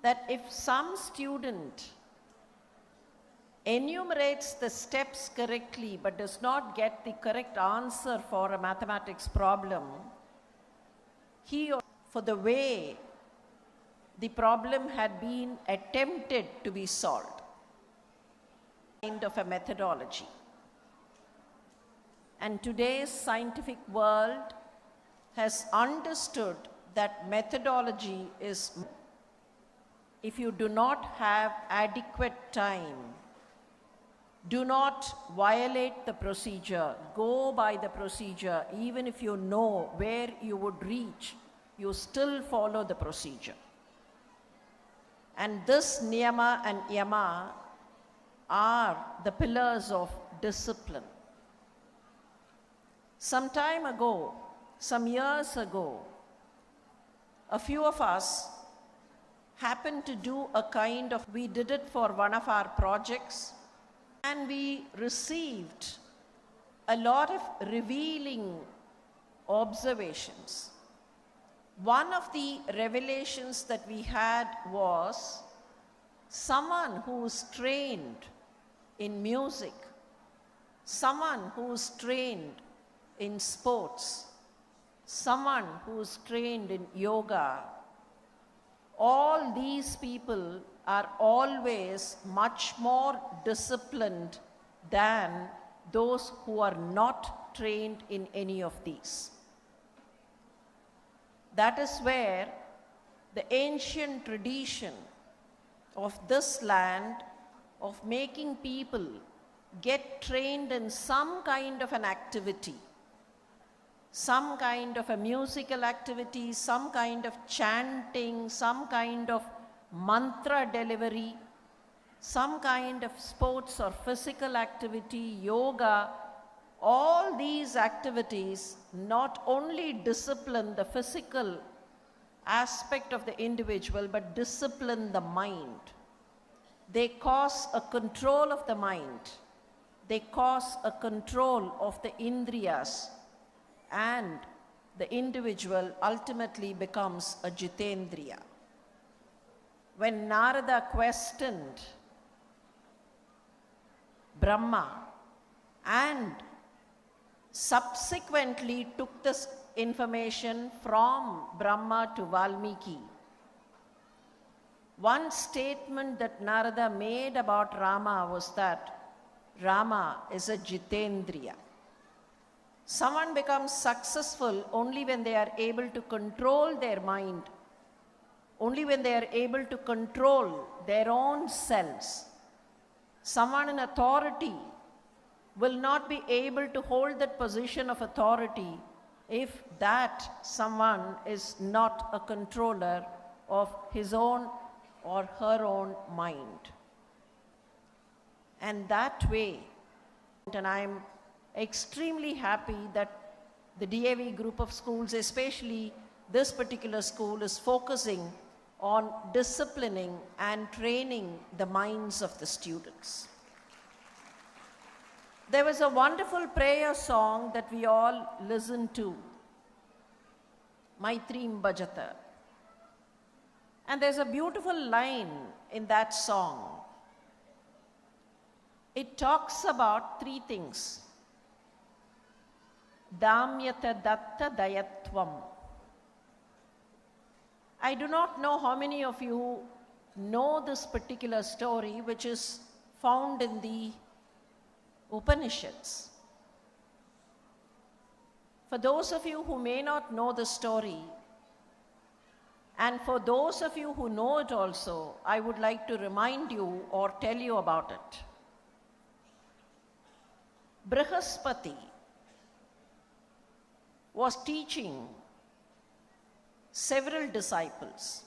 that if some student enumerates the steps correctly but does not get the correct answer for a mathematics problem, he or for the way the problem had been attempted to be solved, kind of a methodology. And today's scientific world has understood that methodology is, if you do not have adequate time, do not violate the procedure, go by the procedure. Even if you know where you would reach, you still follow the procedure. And this niyama and yama are the pillars of discipline. Some time ago, some years ago, a few of us happened to do a kind of, we did it for one of our projects, and we received a lot of revealing observations. One of the revelations that we had was someone who is trained in music, someone who is trained in sports, someone who is trained in yoga. All these people are always much more disciplined than those who are not trained in any of these. That is where the ancient tradition of this land of making people get trained in some kind of an activity, some kind of a musical activity, some kind of chanting, some kind of mantra delivery, some kind of sports or physical activity, yoga. All these activities not only discipline the physical aspect of the individual, but discipline the mind. They cause a control of the mind. They cause a control of the indriyas, and the individual ultimately becomes a jitendriya. When Narada questioned Brahma and subsequently took this information from Brahma to Valmiki, one statement that Narada made about Rama was that Rama is a jitendriya. Someone becomes successful only when they are able to control their mind, only when they are able to control their own selves. Someone in authority will not be able to hold that position of authority if that someone is not a controller of his own or her own mind. And that way, and I'm extremely happy that the DAV group of schools, especially this particular school, is focusing on disciplining and training the minds of the students. There was a wonderful prayer song that we all listened to, Maitrim Bhajata. And there's a beautiful line in that song. It talks about three things. Damyata datta dayatvam. I do not know how many of you know this particular story, which is found in the Upanishads. For those of you who may not know the story, and for those of you who know it also, I would like to remind you or tell you about it. Brihaspati was teaching several disciples.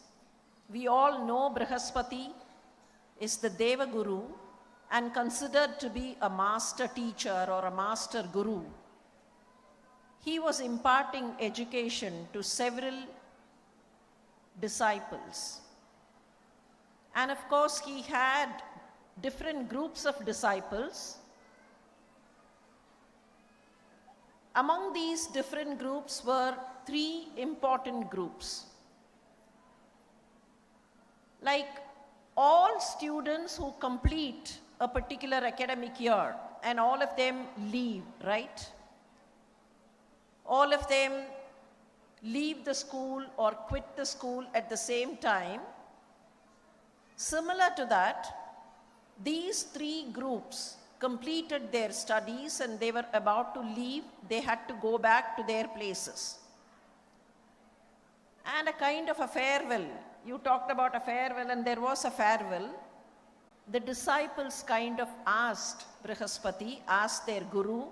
We all know Brihaspati is the Deva Guru and considered to be a master teacher or a master guru. He was imparting education to several disciples. And of course, he had different groups of disciples. Among these different groups were three important groups. Like all students who complete a particular academic year, and all of them leave, right? All of them leave the school or quit the school at the same time. Similar to that, these three groups completed their studies and they were about to leave. They had to go back to their places. And a kind of a farewell. You talked about a farewell, and there was a farewell. The disciples kind of asked Brihaspati, asked their Guru,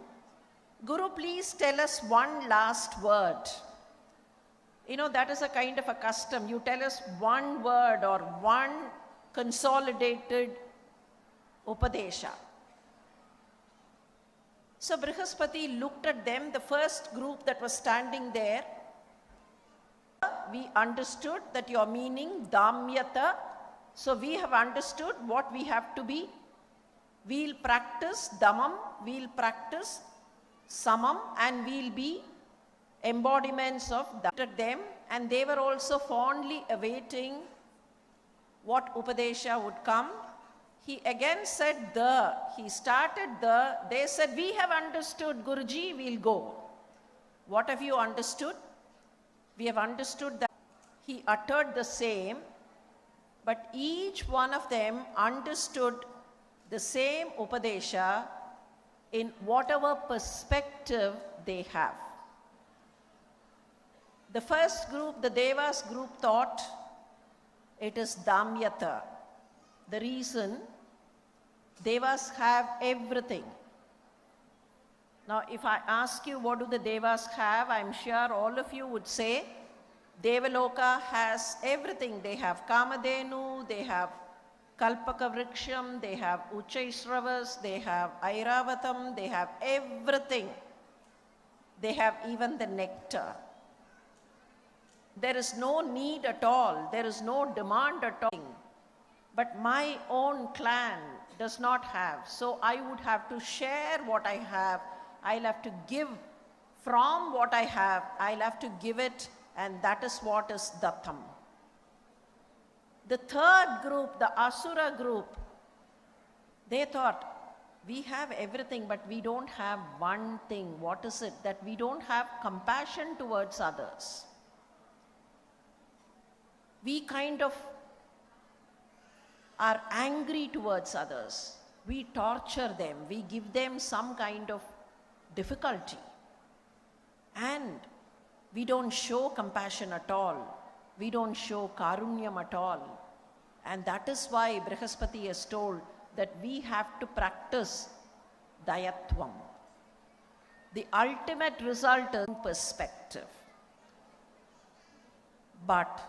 Guru, please tell us one last word. You know, that is a kind of a custom. You tell us one word or one consolidated Upadesha. So Brihaspati looked at them, the first group that was standing there. We understood that your meaning, Damyata. So we have understood what we have to be. We'll practice Dhammam, we'll practice Samam, and we'll be embodiments of them. And they were also fondly awaiting what Upadesha would come. He again said he started they said, we have understood, Guruji, we'll go. What have you understood? We have understood that. He uttered the same, but each one of them understood the same Upadesha in whatever perspective they have. The first group, the Devas group, thought it is Damyata. The reason, Devas have everything. Now, if I ask you what do the Devas have, I'm sure all of you would say, Devaloka has everything. They have Kamadhenu, they have Kalpaka Vriksham, they have Uchaishravas, they have Airavatam, they have everything. They have even the nectar. There is no need at all. There is no demand at all. But my own clan does not have. So I would have to share what I have. I'll have to give from what I have. I'll have to give it, and that is what is Dattam. The third group, the Asura group, they thought, we have everything, but we don't have one thing. What is it? That we don't have compassion towards others. We kind of are angry towards others. We torture them. We give them some kind of difficulty. And we don't show compassion at all. We don't show karunyam at all. And that is why Brihaspati has told that we have to practice dayatvam. The ultimate result is perspective. But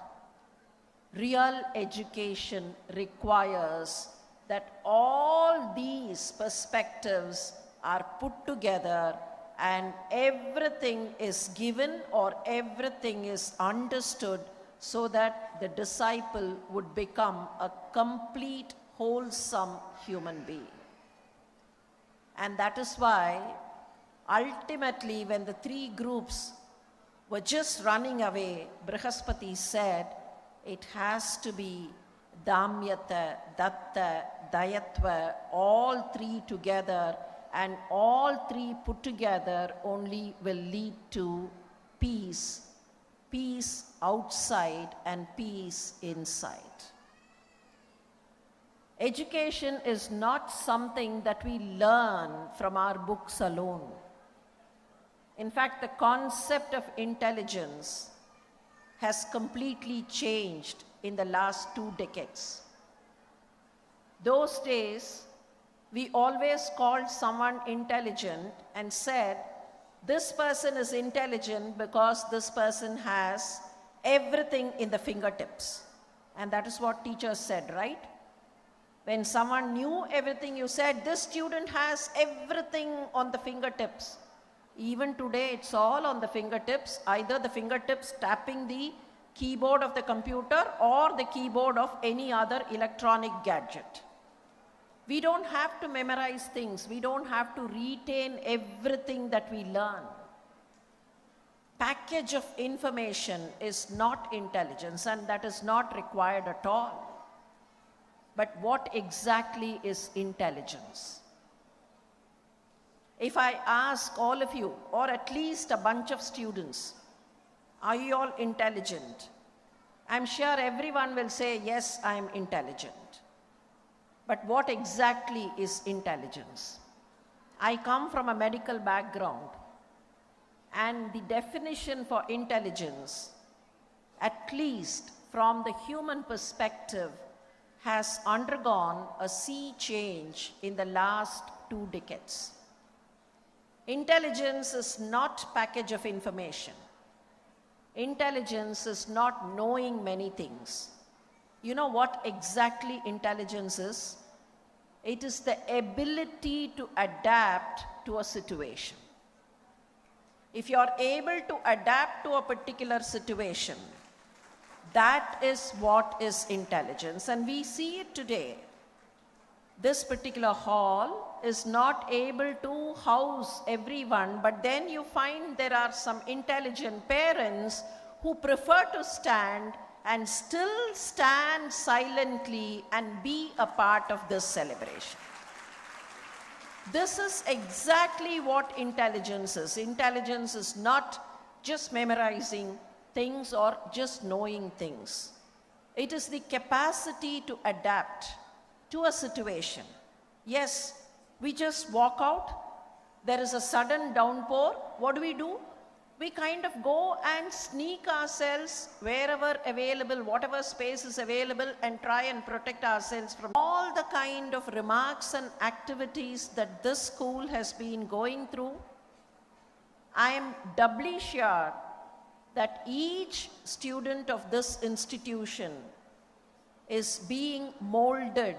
real education requires that all these perspectives are put together and everything is given or everything is understood so that the disciple would become a complete, wholesome human being. And that is why, ultimately, when the three groups were just running away, Brihaspati said, it has to be Damyata, Datta, Dayatva, all three together, and all three put together only will lead to peace. Peace outside and peace inside. Education is not something that we learn from our books alone. In fact, the concept of intelligence has completely changed in the last 2 decades. Those days, we always called someone intelligent and said, this person is intelligent because this person has everything in the fingertips. And that is what teachers said, right? When someone knew everything, you said, this student has everything on the fingertips. Even today, it's all on the fingertips, either the fingertips tapping the keyboard of the computer or the keyboard of any other electronic gadget. We don't have to memorize things. We don't have to retain everything that we learn. Package of information is not intelligence, and that is not required at all. But what exactly is intelligence? If I ask all of you, or at least a bunch of students, are you all intelligent? I'm sure everyone will say, yes, I am intelligent. But what exactly is intelligence? I come from a medical background, and the definition for intelligence, at least from the human perspective, has undergone a sea change in the last 2 decades. Intelligence is not package of information. Intelligence is not knowing many things. You know what exactly intelligence is? It is the ability to adapt to a situation. If you are able to adapt to a particular situation, that is what is intelligence. And we see it today. This particular hall is not able to house everyone, but then you find there are some intelligent parents who prefer to stand and still stand silently and be a part of this celebration. This is exactly what intelligence is. Intelligence is not just memorizing things or just knowing things. It is the capacity to adapt to a situation. Yes, we just walk out. There is a sudden downpour. What do? We kind of go and sneak ourselves wherever available, whatever space is available, and try and protect ourselves from all the kind of remarks and activities that this school has been going through. I am doubly sure that each student of this institution is being molded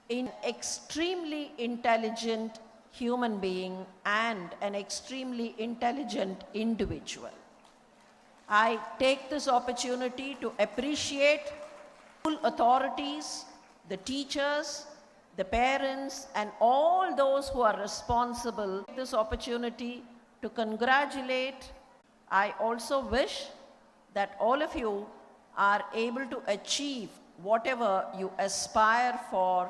in extremely intelligent human being and an extremely intelligent individual. I take this opportunity to appreciate school authorities, the teachers, the parents, and all those who are responsible. This opportunity to congratulate. I also wish that all of you are able to achieve whatever you aspire for.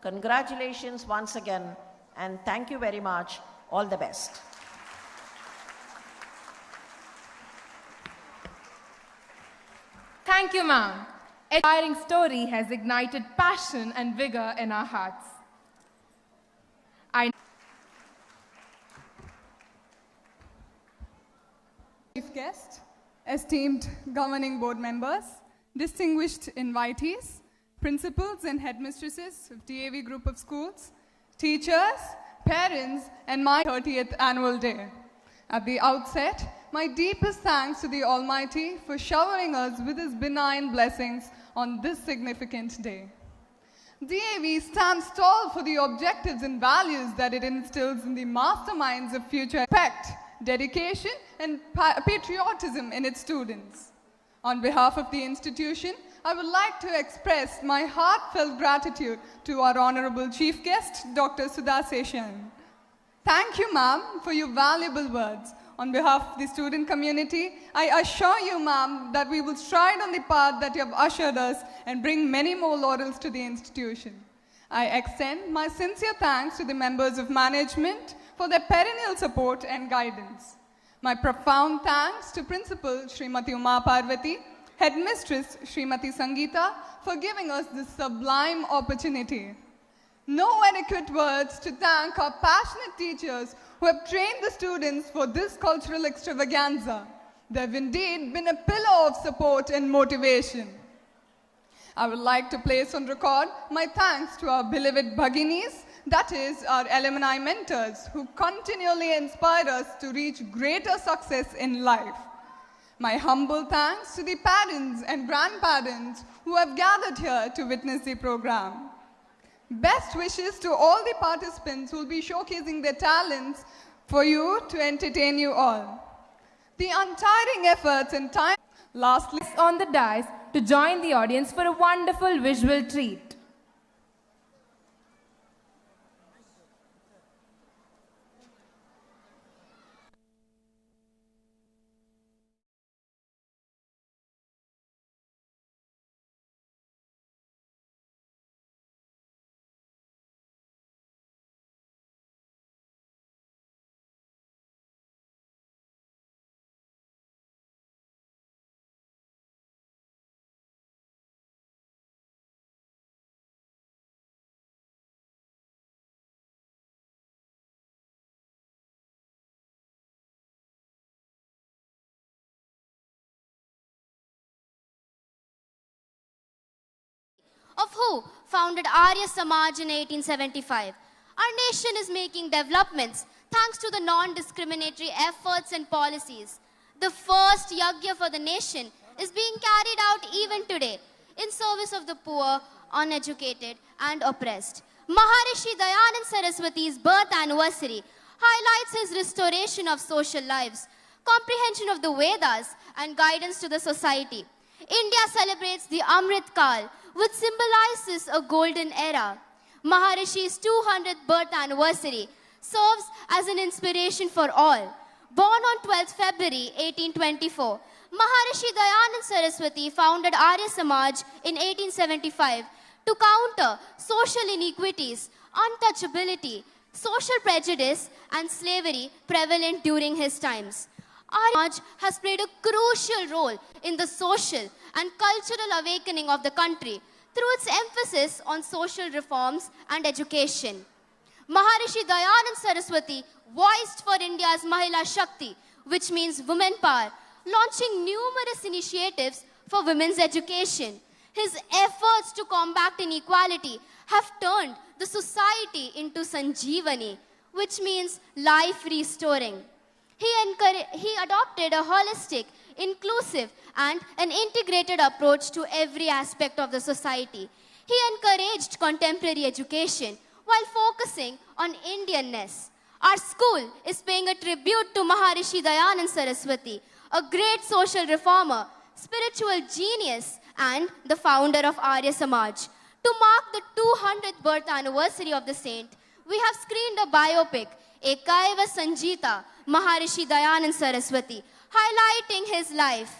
Congratulations once again. And thank you very much. All the best. Thank you, ma'am. Inspiring story has ignited passion and vigor in our hearts. Chief guest, esteemed governing board members, distinguished invitees, principals and headmistresses of DAV Group of Schools, teachers, parents, and my 30th annual day. At the outset, my deepest thanks to the Almighty for showering us with His benign blessings on this significant day. DAV stands tall for the objectives and values that it instills in the masterminds of future respect, dedication, and patriotism in its students. On behalf of the institution, I would like to express my heartfelt gratitude to our Honorable Chief Guest, Dr. Sudha Seshan. Thank you, ma'am, for your valuable words. On behalf of the student community, I assure you, ma'am, that we will stride on the path that you have ushered us and bring many more laurels to the institution. I extend my sincere thanks to the members of management for their perennial support and guidance. My profound thanks to Principal Srimati Uma Parvati, Headmistress Srimati Sangeeta for giving us this sublime opportunity. No adequate words to thank our passionate teachers who have trained the students for this cultural extravaganza. They have indeed been a pillar of support and motivation. I would like to place on record my thanks to our beloved Bhaginis, that is, our alumni mentors, who continually inspire us to reach greater success in life. My humble thanks to the parents and grandparents who have gathered here to witness the program. Best wishes to all the participants who will be showcasing their talents for you to entertain you all. The untiring efforts and time. Lastly, On the dais to join the audience for a wonderful visual treat. Of who founded Arya Samaj in 1875. Our nation is making developments thanks to the non-discriminatory efforts and policies. The first yajna for the nation is being carried out even today in service of the poor, uneducated and oppressed. Maharishi Dayanand Saraswati's birth anniversary highlights his restoration of social lives, comprehension of the Vedas and guidance to the society. India celebrates the Amrit Kal, which symbolizes a golden era. Maharishi's 200th birth anniversary serves as an inspiration for all. Born on 12th February 1824, Maharishi Dayanand Saraswati founded Arya Samaj in 1875 to counter social inequities, untouchability, social prejudice and slavery prevalent during his times. Arya Samaj has played a crucial role in the social and cultural awakening of the country through its emphasis on social reforms and education. Maharishi Dayanand Saraswati voiced for India's Mahila Shakti, which means women power, launching numerous initiatives for women's education. His efforts to combat inequality have turned the society into Sanjeevani, which means life restoring. He adopted a holistic, inclusive and an integrated approach to every aspect of the society. He encouraged contemporary education while focusing on Indianness. Our school is paying a tribute to Maharishi Dayanand Saraswati, a great social reformer, spiritual genius and the founder of Arya Samaj. To mark the 200th birth anniversary of the saint, we have screened a biopic, Ekaiva Sanjita, Maharishi Dayanand Saraswati, highlighting his life.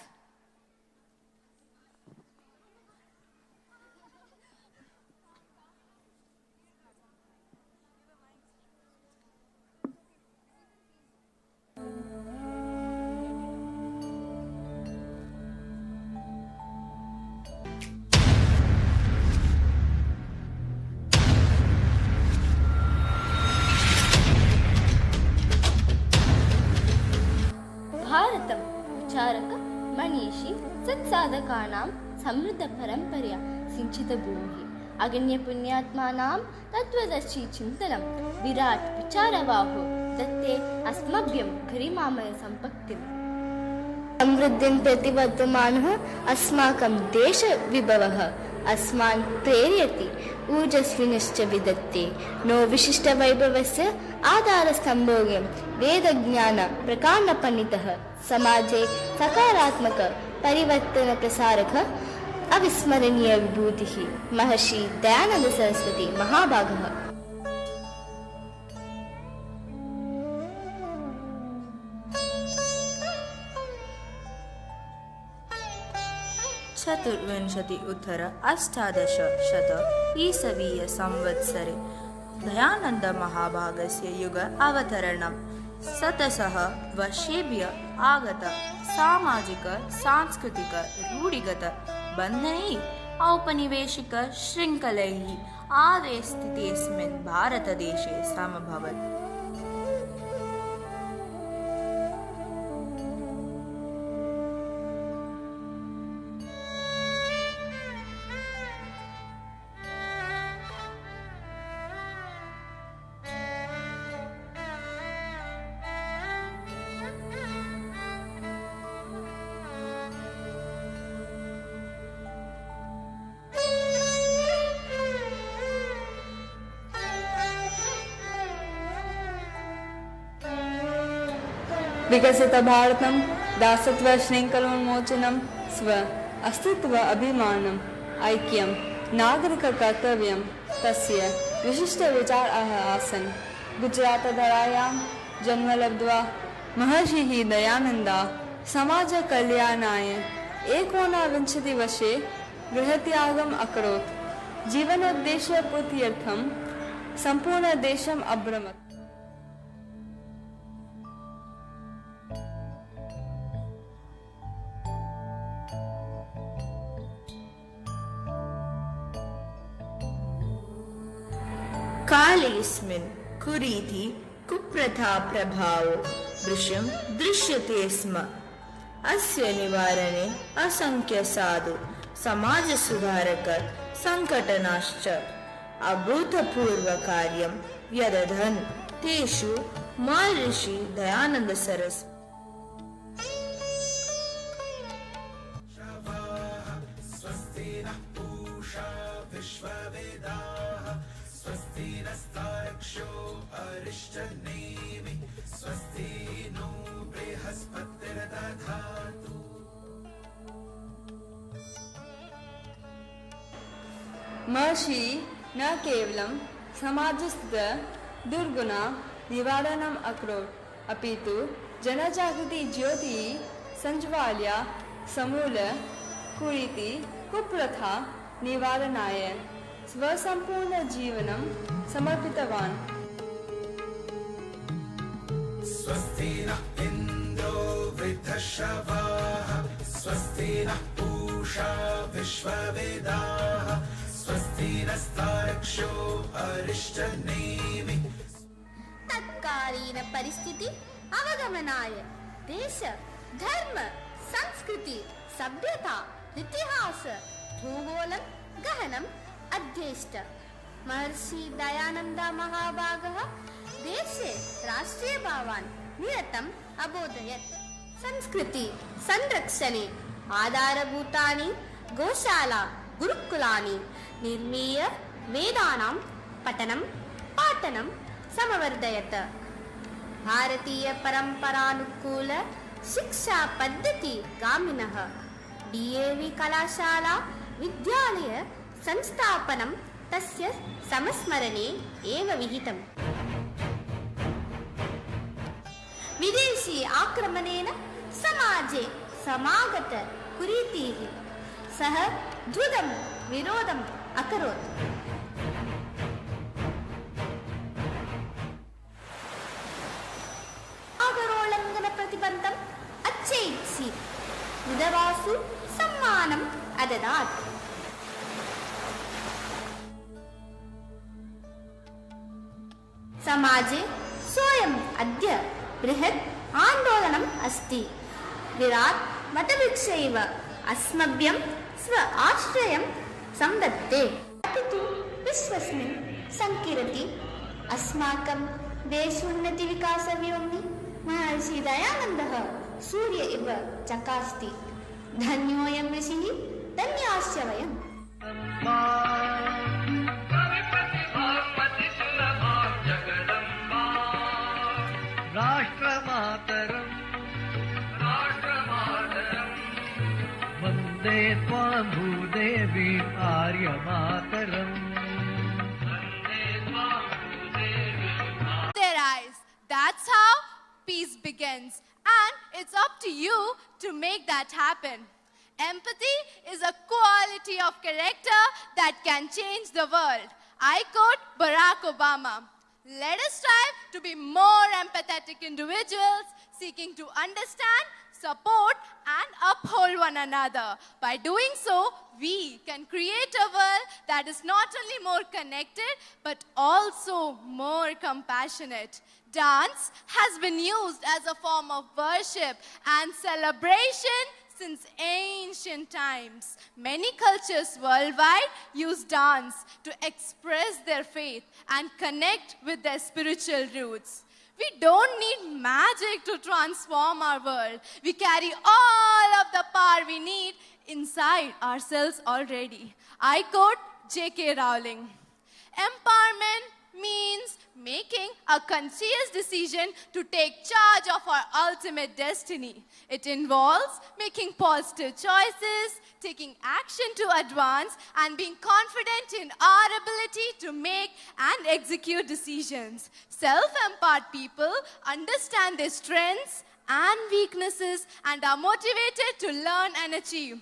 भारतं विचारक मनीषी सत्साधकानां समृद्ध परंपरया सिंचितभूमिः अगण्य पुण्यात्मानां तत्त्वदर्शी चिन्तनं विराट विचारवाहो दत्ते अस्मभ्यं गरिमामय सम्पत्तिम् समृद्धिं प्रतिवर्तमानः अस्माकं देशविभवः अस्मान् प्रेरयति ऊर्जस्विनश्च विदत्ते नो विशिष्टवैभवस्य आधारस्तम्भोऽयं वेदज्ञानप्रकाण्डपण्डितः समाजे सकारात्मक परिवर्तनप्रसारकः अविस्मरणीय विभूतिः महर्षि दयानंद सरस्वती महाभागः। चतुर्विंशति उत्तर अष्टादशशत ईसवीय संवत्सरे दयानंद महाभागस्य युग अवतरणं शतशः वर्षेभ्यः आगत सामाजिक सांस्कृतिक रूढिगत बन्धनैः औपनिवेशिक शृङ्खलैः आदे स्थितेऽस्मिन् भारतदेशे समभवत्। विकसित भारतं दासत्व श्रृंखलोन्मोचनं स्व अस्तित्व अभिमानम् ऐक्यं नागरिक कर्तव्यं तस्य विशिष्ट विचाराः आसन्। गुजरातधरायां जन्म लब्ध्वा महर्षिः दयानन्दः समाज कल्याणाय 19 वर्षे गृहत्यागम् अकरोत्। जीवनोद्देश्यपूर्त्यर्थं सम्पूर्ण देशम् अभ्रमत्। कालेऽस्मिन् कुरीति कुप्रथा प्रभावो दृश्यं दृश्यते स्म। अस्य निवारणे असंख्य साधु समाजसुधारक संघटनाश्च अभूतपूर्व कार्यं व्यदधन्। तेषु महर्षि दयानंद सरस्वती महर्षि न केवलं समाजस्थ दुर्गुण निवारणम् अकरोत् अपितु जनजागृति ज्योति संज्वाल्य समूल कुरीति कुप्रथा निवारणाय स्वसंपूर्ण जीवनं समर्पितवान्। स्वस्ति नः इन्द्रो वृद्धश्रवाः स्वस्ति नः पूषा विश्ववेदाः स्वस्ति नस्तार्क्ष्यो अरिष्टनेमिः। तत्कालीन परिस्थिति अवगमनाय देश धर्म संस्कृति सभ्यता इतिहास भूगोलं गहनम् अध्येष्ट। महर्षि दयानंद महाभागः देशे राष्ट्रीय भावान् निरतम् अबोधयत्। संस्कृति संरक्षणे आधारभूतानि गोशाला गुरुकुलानि निर्मीय वेदानां पठनं पाठनं समवर्धयत्। भारतीय परंपरानुकूल शिक्षा पद्धति गामिनः DAV कलाशाला विद्यालय संस्थापनं तस्य संस्मरणे एव विहितम्। विदेशी आक्रमणेन समाजे समागत कुरीतिः सः द्रुतं विरोधम् अकरोत्। आगरोल्लङ्घन प्रतिबन्धम् अच्छेत्सि विधवासु सम्मानम् अददात्। समाजे सोऽयम् अद्य बृहत् आन्दोलनम् अस्ति। विराट् वटवृक्षैव अस्मभ्यं स्व आश्रयं संदत्ते। अपितु विश्वस्मिन् संकीर्ति अस्माकं देशोन्नति विकासव्योम्नि महर्षि दयानन्दः सूर्य इव चकास्ति धन्योऽयं ऋषिः धन्याश्च वयम् राष्ट्रमातरम् वन्दे त्वां Bhudevi आर्यमातरम् Their eyes. That's how peace begins. And it's up to you to make that happen. Empathy is a quality of character that can change the world. I quote Barack Obama. Let us strive to be more empathetic individuals, seeking to understand, support, and uphold one another. By doing so, we can create a world that is not only more connected, but also more compassionate. Dance has been used as a form of worship and celebration since ancient times. Many cultures worldwide use dance to express their faith and connect with their spiritual roots. We don't need magic to transform our world. We carry all of the power we need inside ourselves already. I quote J.K. Rowling. Empowerment means making a conscious decision to take charge of our ultimate destiny. It involves making positive choices, taking action to advance, and being confident in our ability to make and execute decisions. Self-empowered people understand their strengths and weaknesses and are motivated to learn and achieve.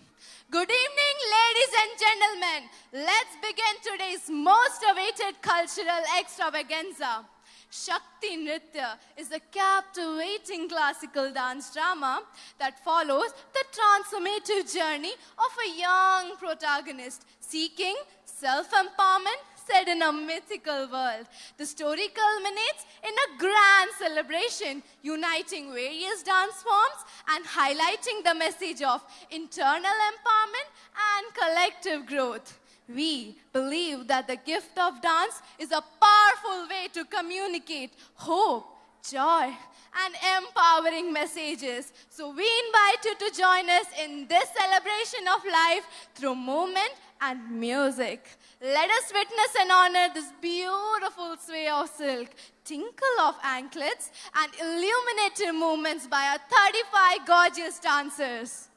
Good evening, ladies and gentlemen. Let's begin today's most awaited cultural extravaganza. Shakti Nritya is a captivating classical dance drama that follows the transformative journey of a young protagonist seeking self-empowerment set in a mythical world. The story culminates in a grand celebration, uniting various dance forms and highlighting the message of internal empowerment and collective growth. We believe that the gift of dance is a powerful way to communicate hope, joy, and empowering messages. So we invite you to join us in this celebration of life through movement and music. Let us witness and honor this beautiful sway of silk, tinkle of anklets, and illuminative movements by our 35 gorgeous dancers.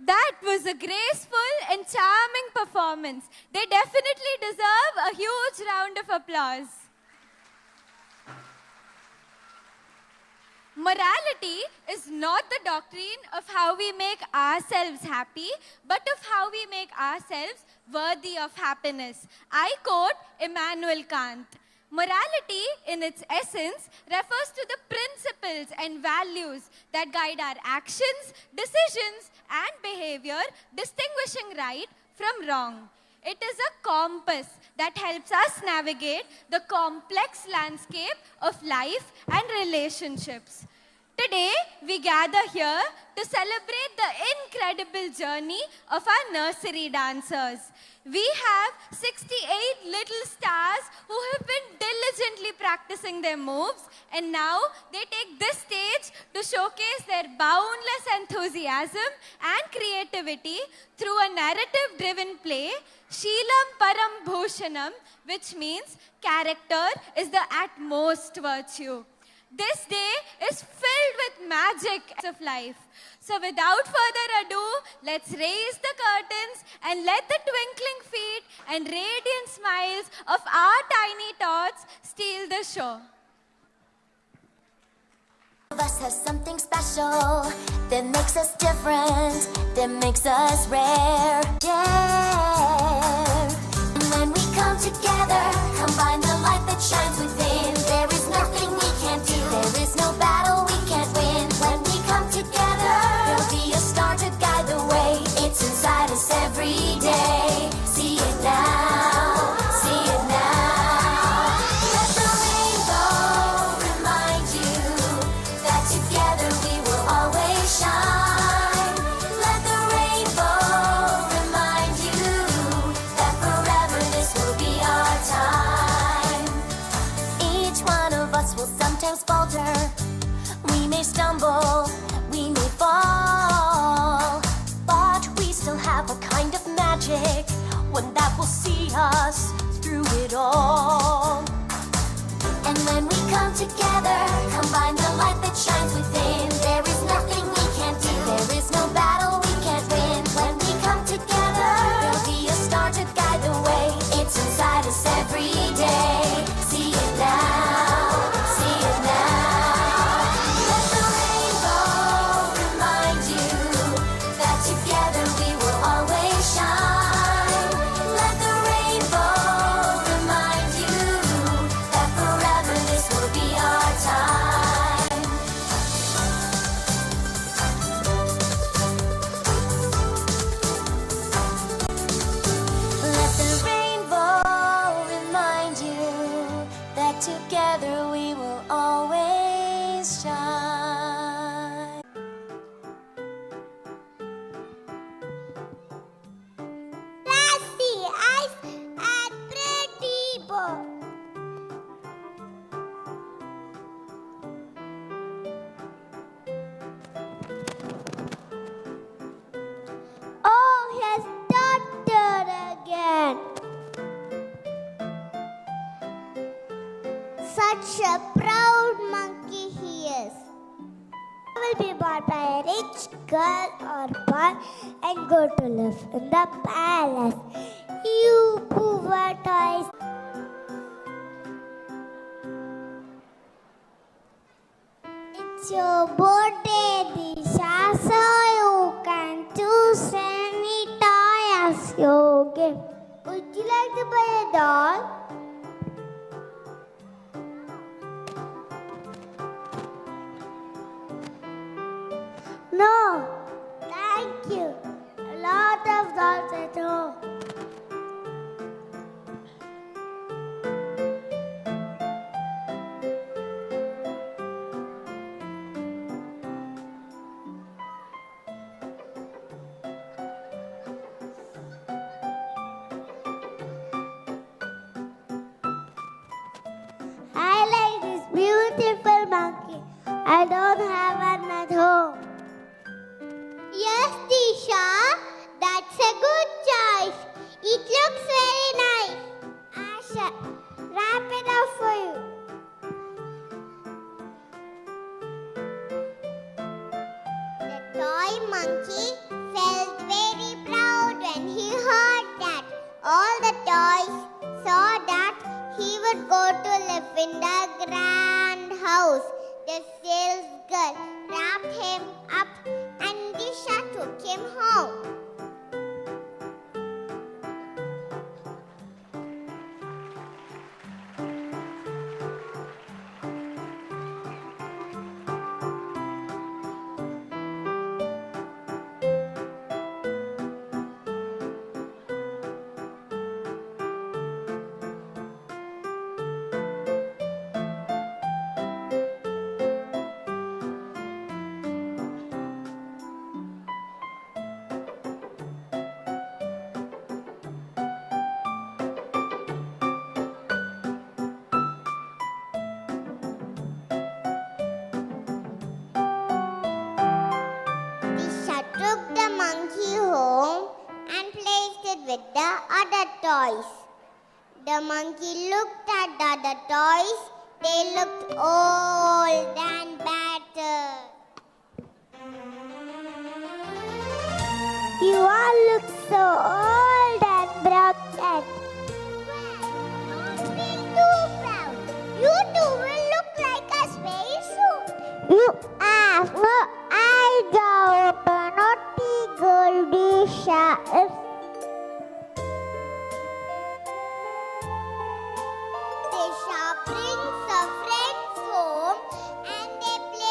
That was a graceful and charming performance. They definitely deserve a huge round of applause. Morality is not the doctrine of how we make ourselves happy, but of how we make ourselves worthy of happiness. I quote Immanuel Kant. Morality, in its essence, refers to the principles and values that guide our actions, decisions, and behavior, distinguishing right from wrong. It is a compass that helps us navigate the complex landscape of life and relationships. Today, we gather here to celebrate the incredible journey of our nursery dancers. We have 68 little stars who have been diligently practicing their moves, and now they take this stage to showcase their boundless enthusiasm and creativity through a narrative-driven play, Sheelam Param Bhushanam, which means character is the utmost virtue. This day is filled with magic of life. So without further ado, let's raise the curtains and let the twinkling feet and radiant smiles of our tiny tots steal the show. All of us have something special that makes us different, that makes us rare. Yeah. And when we come together, combine the light that shines within, there is nothing we can't do, there is no battle we can't win. When we come together, there'll be a star to guide the way. It's inside us every day. See it now, see it now. Let the rainbow remind you that together we will always shine. Let the rainbow remind you that forever this will be our time. see us through it all. And when we come together, combine the light that shines within, there is nothing we can't do, there is no battle we can't win. When we come together, there'll be a star to guide the way. It's inside us every day. See it now, see it now. Let the rainbow remind you that together we will always shine. Let the rainbow remind you that forever this will be our time. Let the rainbow remind you that together we will always shine. Classy eyes and pretty bow. Oh, he has stuttered again. Such a proud monkey he is. I will be bought by a rich girl or boy and go to live in the palace. You poor toys. It's your birthday, Disha, so you can choose any toy as your gift. Would you like to buy a doll? No, thank you. A lot of dolls at home. I like this beautiful monkey. I don't have one at home. Yes, Disha, that's a good choice. It looks very nice. Asha, wrap it up for you. The toy monkey felt very proud when he heard that all the toys saw that he would go to live in the grand house. The sales girl wrapped him up and Disha took him home. Disha took the monkey home and placed it with the other toys. The monkey looked at the other toys. They looked old and battered. You all look so old and broken. Well, don't feel too proud. You two will look like us very soon. You have no idea what a naughty girl Disha is. Disha brings her friends home and they play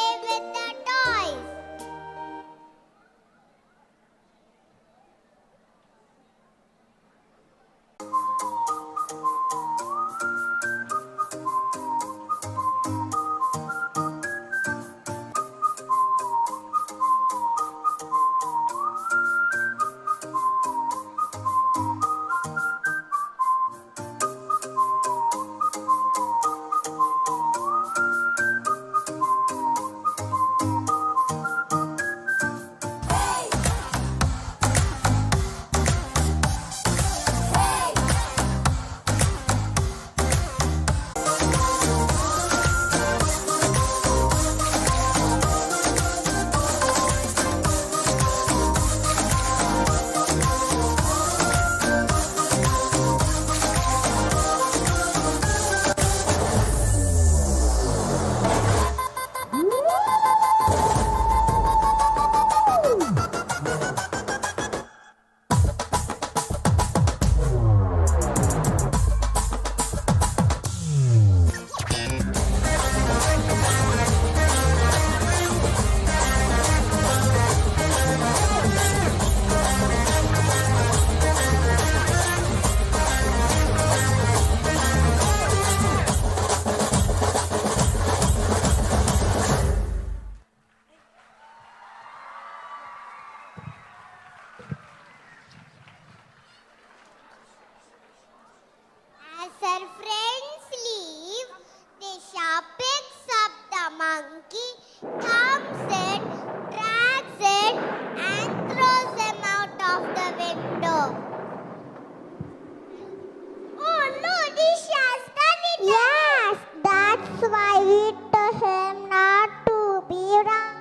monkey comes in, drags it, and throws him out of the window. Oh no, Disha has done it! Yes, that's why we told him not to be wrong.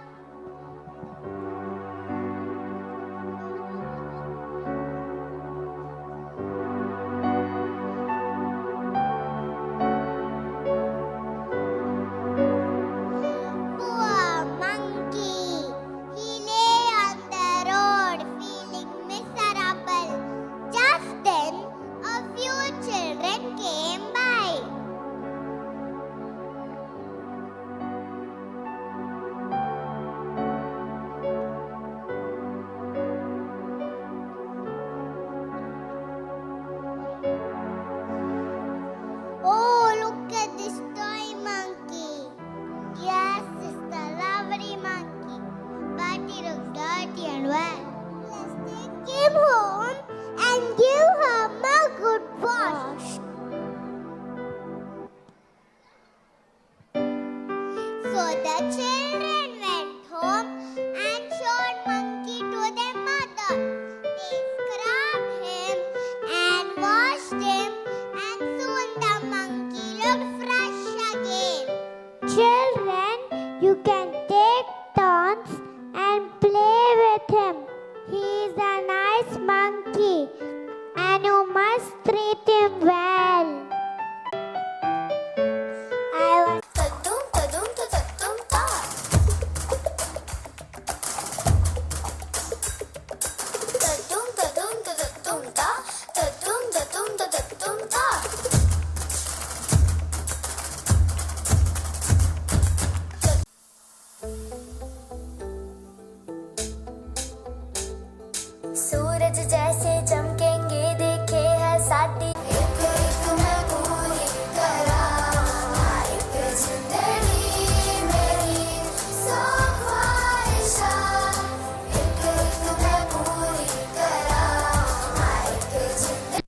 Poor monkey. He lay on the road feeling miserable. Just then, a few children came by. Oh, look at this toy monkey. Yes, it's the lovely monkey, but he looks dirty and wet. Let's take him home and give him a good wash. So the children went home and showed monkey to their mother. They scrubbed him and washed him, and soon the monkey looked fresh again. Children, you can take turns and play with him. He is a nice monkey and you must treat him well. I was tadum tadum tadum ta. Tadum tadum tadum ta. Tadum tadum tadum ta. सूरज जैसे चमकेंगे देखे है साथी एक एक मैं पूरी करां एक जिंदगी मेरी सौ ख्वाहिशां एक एक मैं पूरी करां एक जिंदगी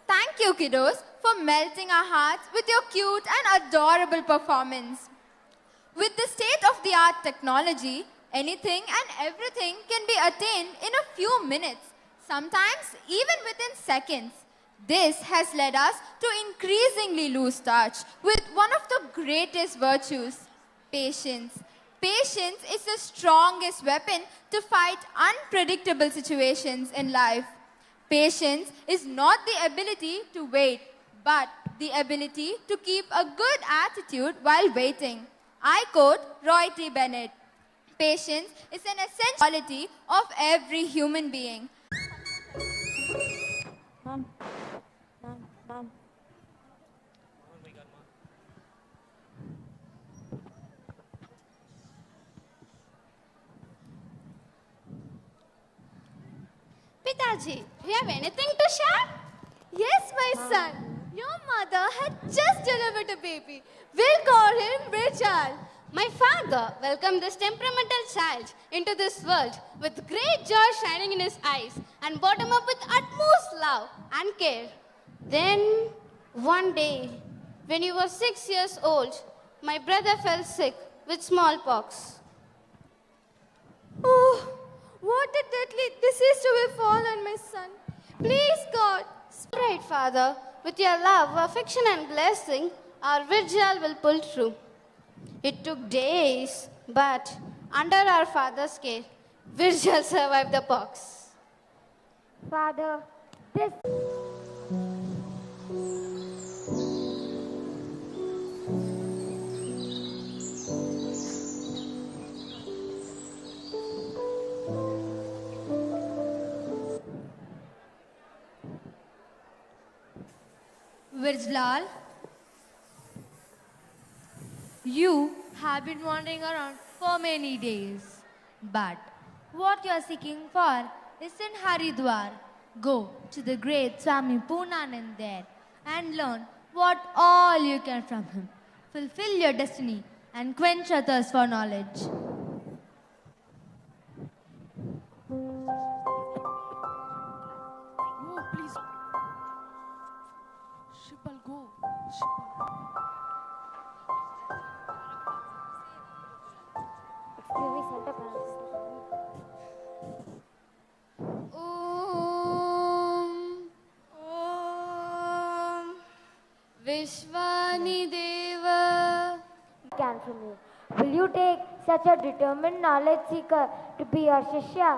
Thank you, kiddos, for melting our hearts with your cute and adorable performance. With the state-of-the-art technology, anything and everything can be attained in a few minutes, sometimes even within seconds. This has led us to increasingly lose touch with one of the greatest virtues, patience. Patience is the strongest weapon to fight unpredictable situations in life. Patience is not the ability to wait, but the ability to keep a good attitude while waiting. I quote Roy T. Bennett, "Patience is an essential quality of every human being." Pitaji, do you have anything to share? Yes, my son. Your mother had just delivered a baby. We'll call him Rachel. My father welcomed this temperamental child into this world with great joy shining in his eyes and brought him up with utmost love and care. Then, one day, when he was 6 years old, my brother fell sick with smallpox. Oh, what a deadly disease to befall on my son. Please, God. Right, Father. With your love, affection, and blessing, our vigil will pull through. It took days, but under our Father's care, Virgil survived the pox. Father, this... Virjlal, You have been wandering around for many days. But what you are seeking for is in Haridwar. Go to the great Swami Purnanand there and learn what all you can from him. Fulfill your destiny and quench your thirst for knowledge. Oh, please. Shipal, go. Excuse me, Santa Claus. Om Vishwani Deva. Can from you. Will you take such a determined knowledge seeker to be your Shishya?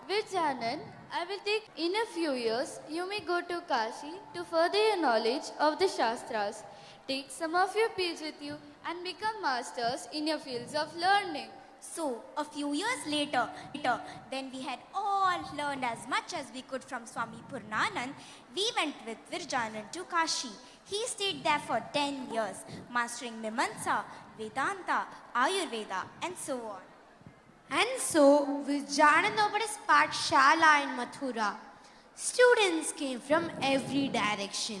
Vijayanand, I will take in a few years. You may go to Kashi to further your knowledge of the Shastras. Take some of your peers with you and become masters in your fields of learning. So, a few years later, when we had all learned as much as we could from Swami Purnanand, we went with Vijayanand to Kashi. He stayed there for 10 years, mastering Mimamsa, Vedanta, Ayurveda, and so on. And so, Vijayanand opened his Pathshala in Mathura. Students came from every direction.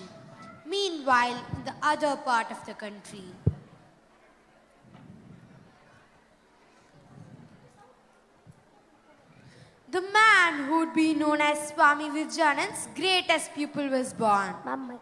Meanwhile, in the other part of the country, the man who would be known as Swami Vijayanand's greatest pupil was born. Mama.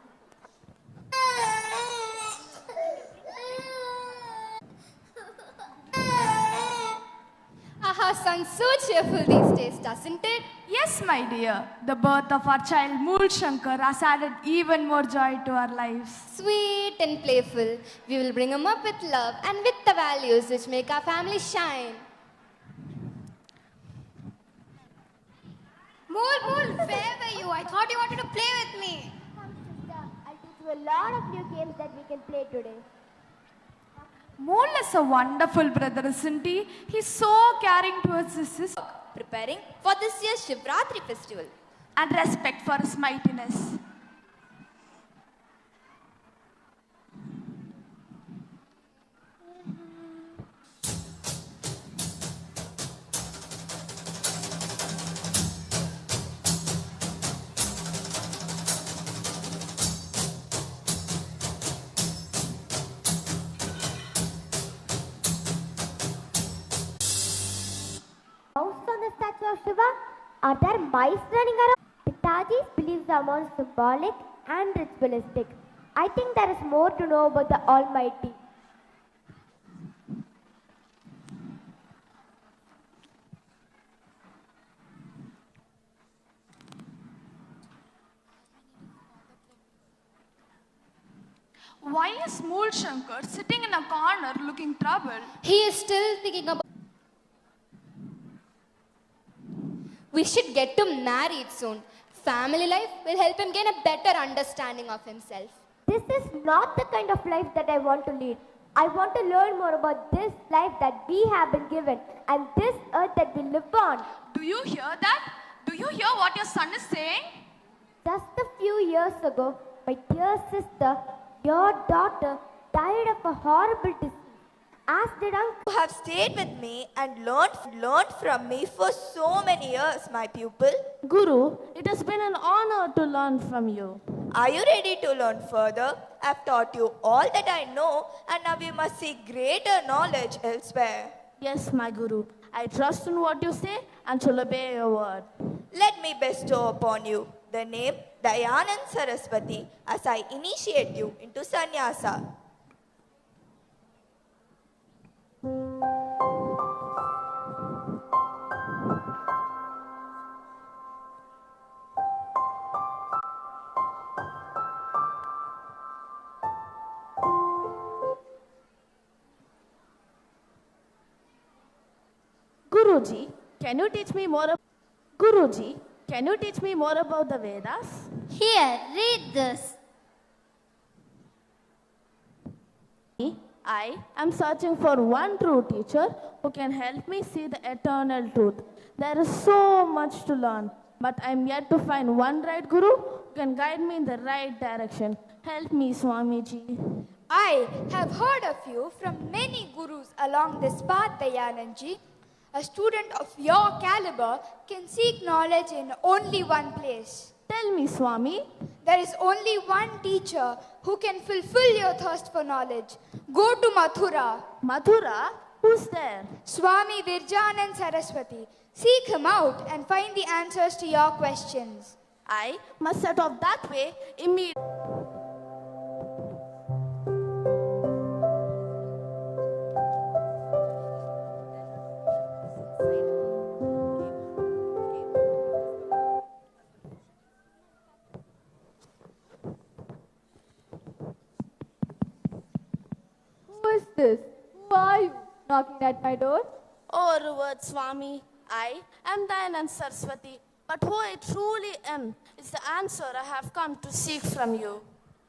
Aha, sounds so cheerful these days, doesn't it? Yes, my dear. The birth of our child Mool Shankar has added even more joy to our lives. Sweet and playful, we will bring him up with love and with the values which make our family shine. Mool, where were you? I thought you wanted to play with me. Come, sister. I'll teach you a lot of new games that we can play today. Mool is a wonderful brother, isn't he? He's so caring towards his sister. Preparing for this year's Shivratri festival. And respect for his mightiness. Mouse on the statue of Shiva? Are there mice running around? Pitaji's beliefs are more symbolic and ritualistic. I think there is more to know about the Almighty. Why is Mool Shankar sitting in a corner looking troubled? He is still thinking about. We should get him married soon. Family life will help him gain a better understanding of himself. This is not the kind of life that I want to lead. I want to learn more about this life that we have been given and this earth that we live on. Do you hear that? Do you hear what your son is saying? Just a few years ago, my dear sister, your daughter, died of a horrible disease. As did uncle. You have stayed with me and learned from me for so many years, my pupil. Guru, it has been an honor to learn from you. Are you ready to learn further? I've taught you all that I know, and now we must seek greater knowledge elsewhere. Yes, my Guru. I trust in what you say and shall obey your word. Let me bestow upon you the name Dayanand Saraswati as I initiate you into sannyasa. Guruji, can you teach me more Guruji, can you teach me more about the Vedas? Here, read this. I am searching for one true teacher who can help me see the eternal truth. There is so much to learn, but I am yet to find one right Guru who can guide me in the right direction. Help me, Swamiji. I have heard of you from many gurus along this path, Dayanandji. A student of your caliber can seek knowledge in only one place. Tell me, Swami. There is only one teacher who can fulfill your thirst for knowledge. Go to Mathura. Mathura? Who's there? Swami Virjanand Saraswati. Seek him out and find the answers to your questions. I must set off that way immediately. Who is this? Who are you knocking at my door? Oh, revered Swami, I am Dayanand Saraswati, but who I truly am is the answer I have come to seek from you.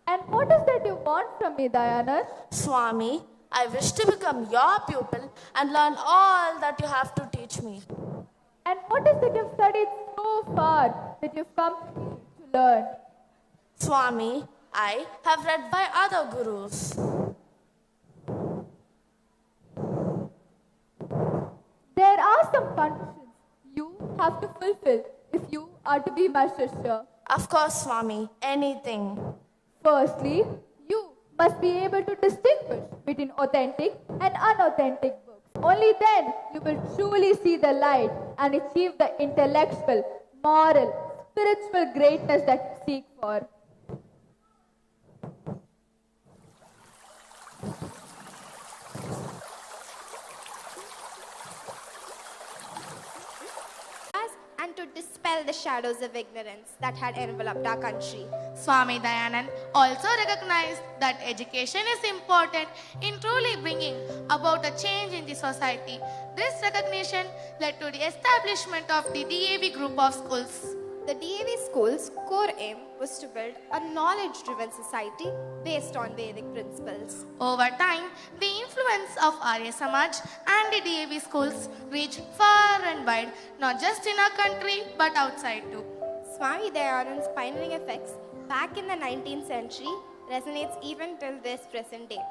And what is that you want from me, Dayanand? Swami, I wish to become your pupil and learn all that you have to teach me. And what is that you've studied so far that you've come to learn? Swami, I have read by other gurus. There are some conditions you have to fulfill if you are to be my Shishya. Of course, Swami, anything. Firstly, you must be able to distinguish between authentic and unauthentic books. Only then you will truly see the light and achieve the intellectual, moral, spiritual greatness that you seek for. And to dispel the shadows of ignorance that had enveloped our country. Swami Dayanand also recognized that education is important in truly bringing about a change in the society. This recognition led to the establishment of the DAV group of schools. The DAV schools' core aim was to build a knowledge-driven society based on Vedic principles. Over time, the influence of Arya Samaj and the DAV schools reached far and wide, not just in our country but outside too. Swami Dayanand's pioneering effects back in the 19th century resonates even till this present day.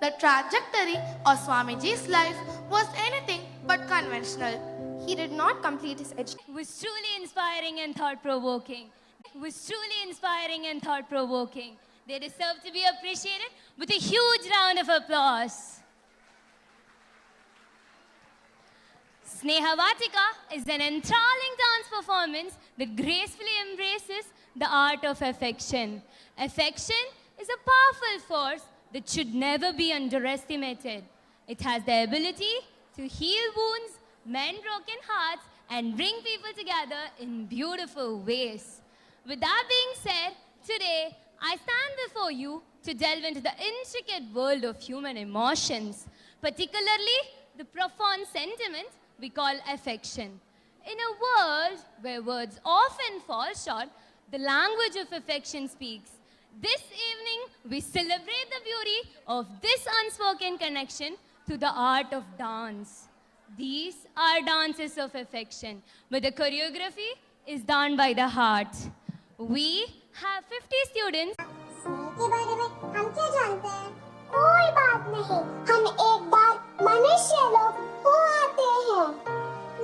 The trajectory of Swamiji's life was anything but conventional. He did not complete his education. Was truly inspiring and thought-provoking. They deserve to be appreciated with a huge round of applause. Snehavatika is an enthralling dance performance that gracefully embraces the art of affection. Affection is a powerful force that should never be underestimated. It has the ability to heal wounds, mend broken hearts, and bring people together in beautiful ways. With that being said, today I stand before you to delve into the intricate world of human emotions, particularly the profound sentiment we call affection. In a world where words often fall short, the language of affection speaks. This evening, we celebrate the beauty of this unspoken connection to the art of dance. These are dances of affection, but the choreography is done by the heart. We have 50 students. के बारे में हम क्या जानते हैं? कोई बात नहीं, हम एक बार मनुष्य लोग हो आते हैं।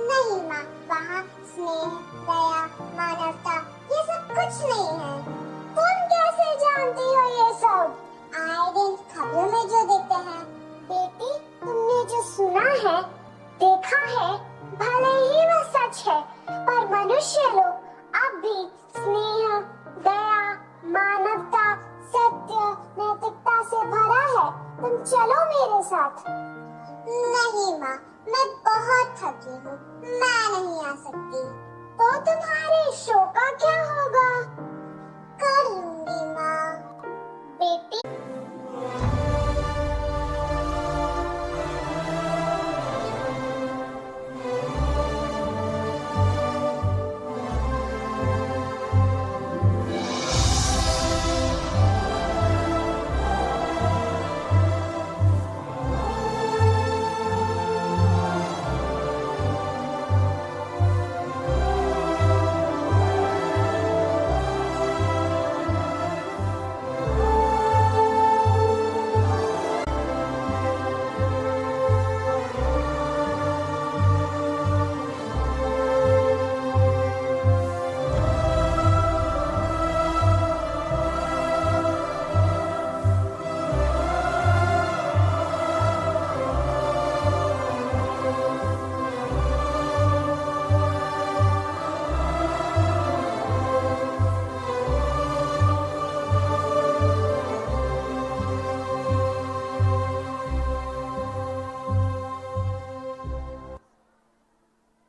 नहीं माँ, वहाँ स्नेह, दया, मानवता ये सब कुछ नहीं है। तुम कैसे जानती हो ये सब? आए दिन खबरों में जो देखते हैं, बेटी तुमने जो सुना है, देखा है, भले ही वह सच है, पर मनुष्य लोग अब भी स्नेह, दया, मानवता, सत्य, नैतिकता से भरा है। तुम चलो मेरे साथ। नहीं माँ, मैं बहुत थकी हूँ, मैं नहीं आ सकती। तो तुम्हारे शो का क्या होगा? कर लूंगी माँ। बेटी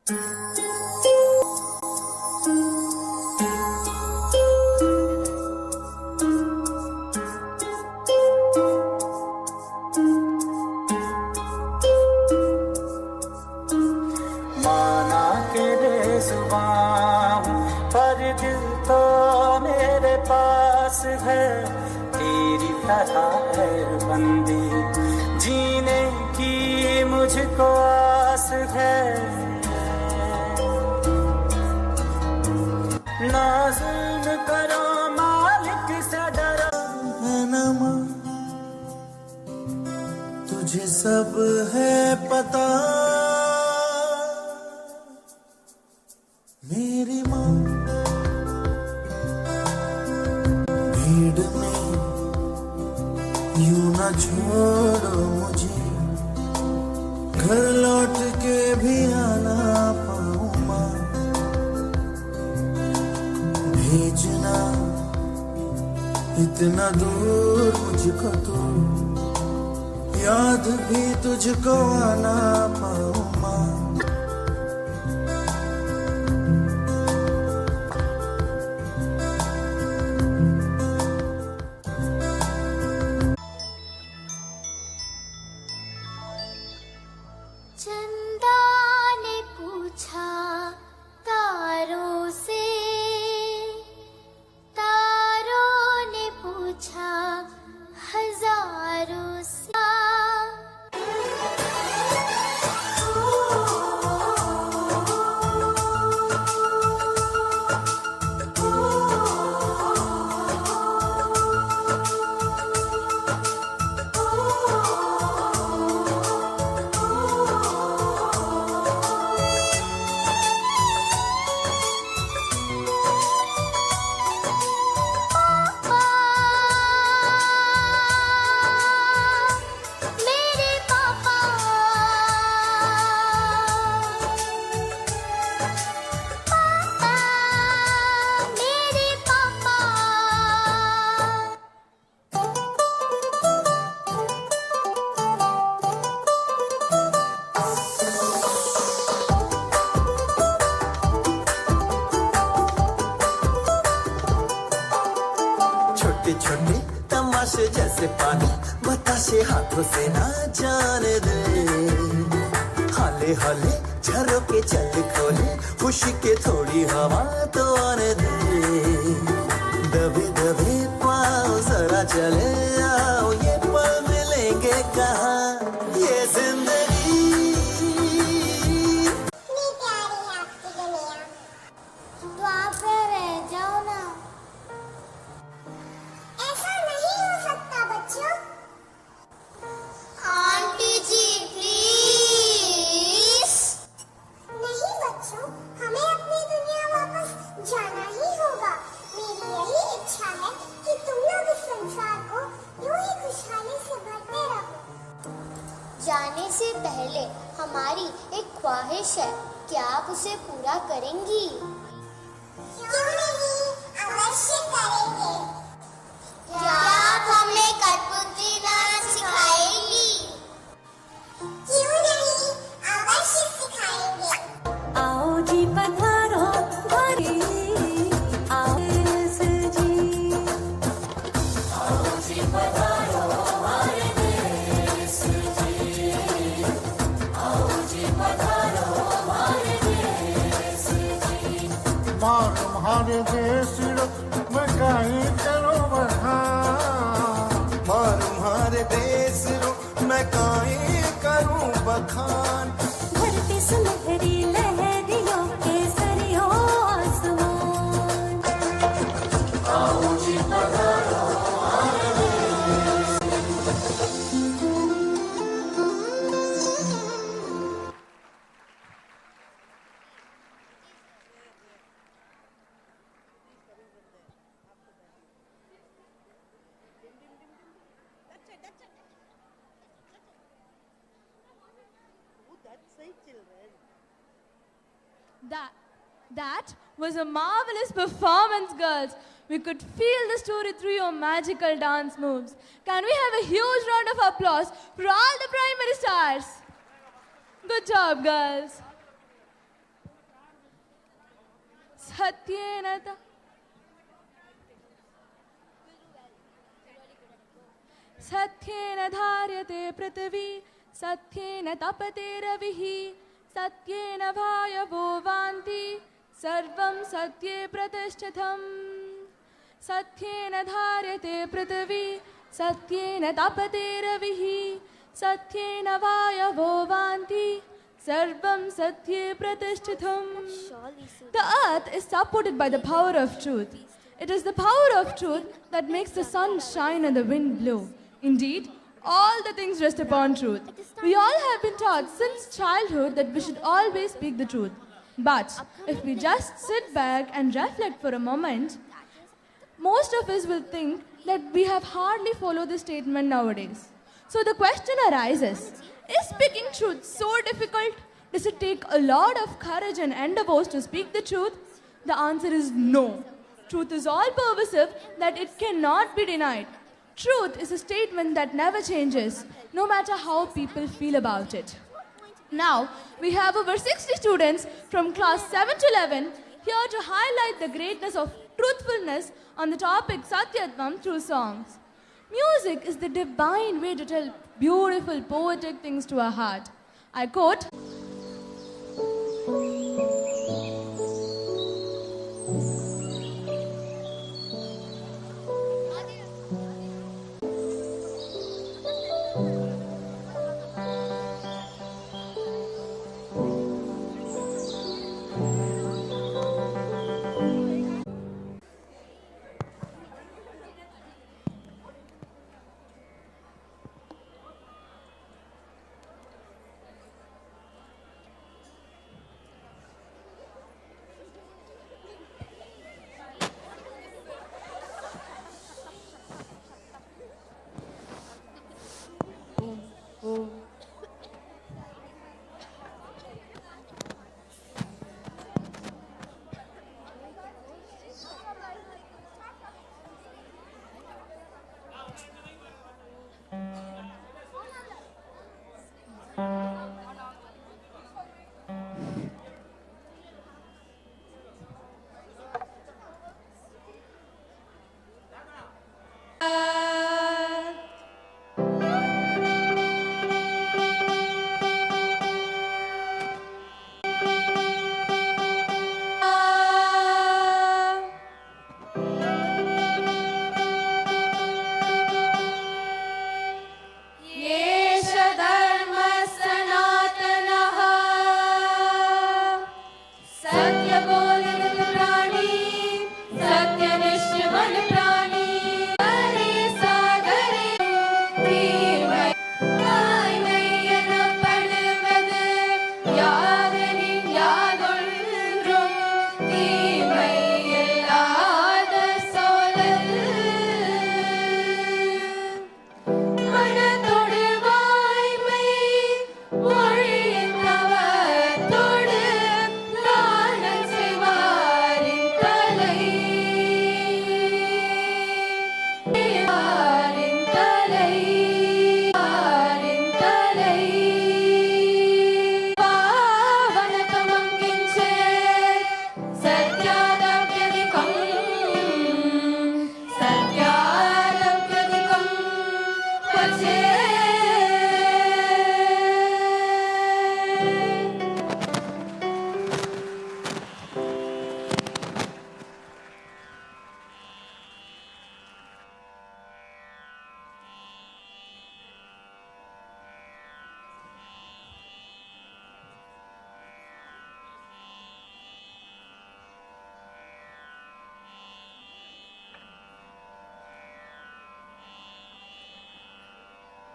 माना के बेजुबान पर दिल तो मेरे पास है, तेरी तरह है बंदी जीने की मुझको आस है। ना जुल्म करो मालिक से डरो, है ना माँ तुझे सब है पता, मेरी माँ भीड़ में यूं न छोड़ो मुझे, घर लौट के भी आना पाऊं माँ, भेजना इतना दूर मुझको तो, याद भी तुझको आना पाऊं माँ। चंदा ने पूछा तारों से, तारों ने पूछा हजारों से। छोटे छोटे तमाशे जैसे पानी बताशे हाथों से ना जाने दे, हाले हाले झरोके चल खोले, खुशी के थोड़ी हवा तो आने दे, दबे दबे पाँव जरा चले आओ, ये पल मिलेंगे कहाँ, ये जिंदगी। इतनी प्यारी है आपकी दुनिया, तो आप रह जाओ ना। ऐसा नहीं हो सकता बच्चों। Aunty ji please. नहीं बच्चों, हमें अपनी दुनिया वापस जाना ही होगा। मेरी यही इच्छा है कि तुम लोग इस संसार को यूं ही खुशहाली से भरते रहो। जाने से पहले हमारी एक ख्वाहिश है, क्या आप उसे पूरा करेंगी? क्यों नहीं, अवश्य करेंगे। क्या आप हमें कठपुतली डांस सिखाएंगी? क्यों नहीं, अवश्य सिखाएंगे। आओ जी पधारो घरे, आओ जी, आओ जी पधारो हमारे देश जी, आओ जी पधारो हमारे देश जी। मार तुम्हारे देश में कहीं चलो बखान, मार तुम्हारे देश मैं कहीं करूं बखान, धरती सुनहरी लहरियों के सरियों आसमान। आओ जी पधारो हमारे देश। That was a marvelous performance, girls. We could feel the story through your magical dance moves. Can we have a huge round of applause for all the primary stars? Good job, girls. सत्येन धार्यते पृथिवी सत्येन तपते रविः सत्येन वायवो वान्ति सर्वं सत्ये प्रतिष्ठितम् सत्येन धार्यते पृथिवी सत्येन तपते रविः सत्येन वायवो वान्ति सर्वं सत्ये प्रतिष्ठितम्. The earth is supported by the power of truth. It is the power of truth that makes the sun shine and the wind blow. Indeed, all the things rest upon truth. We all have been taught since childhood that we should always speak the truth. But if we just sit back and reflect for a moment, most of us will think that we have hardly followed this statement nowadays. So the question arises, is speaking truth so difficult? Does it take a lot of courage and endeavors to speak the truth? The answer is no. Truth is all pervasive that it cannot be denied. Truth is a statement that never changes, no matter how people feel about it. Now, we have over 60 students from class 7 to 11 here to highlight the greatness of truthfulness on the topic Satyadvam through songs. Music is the divine way to tell beautiful poetic things to our heart. I quote,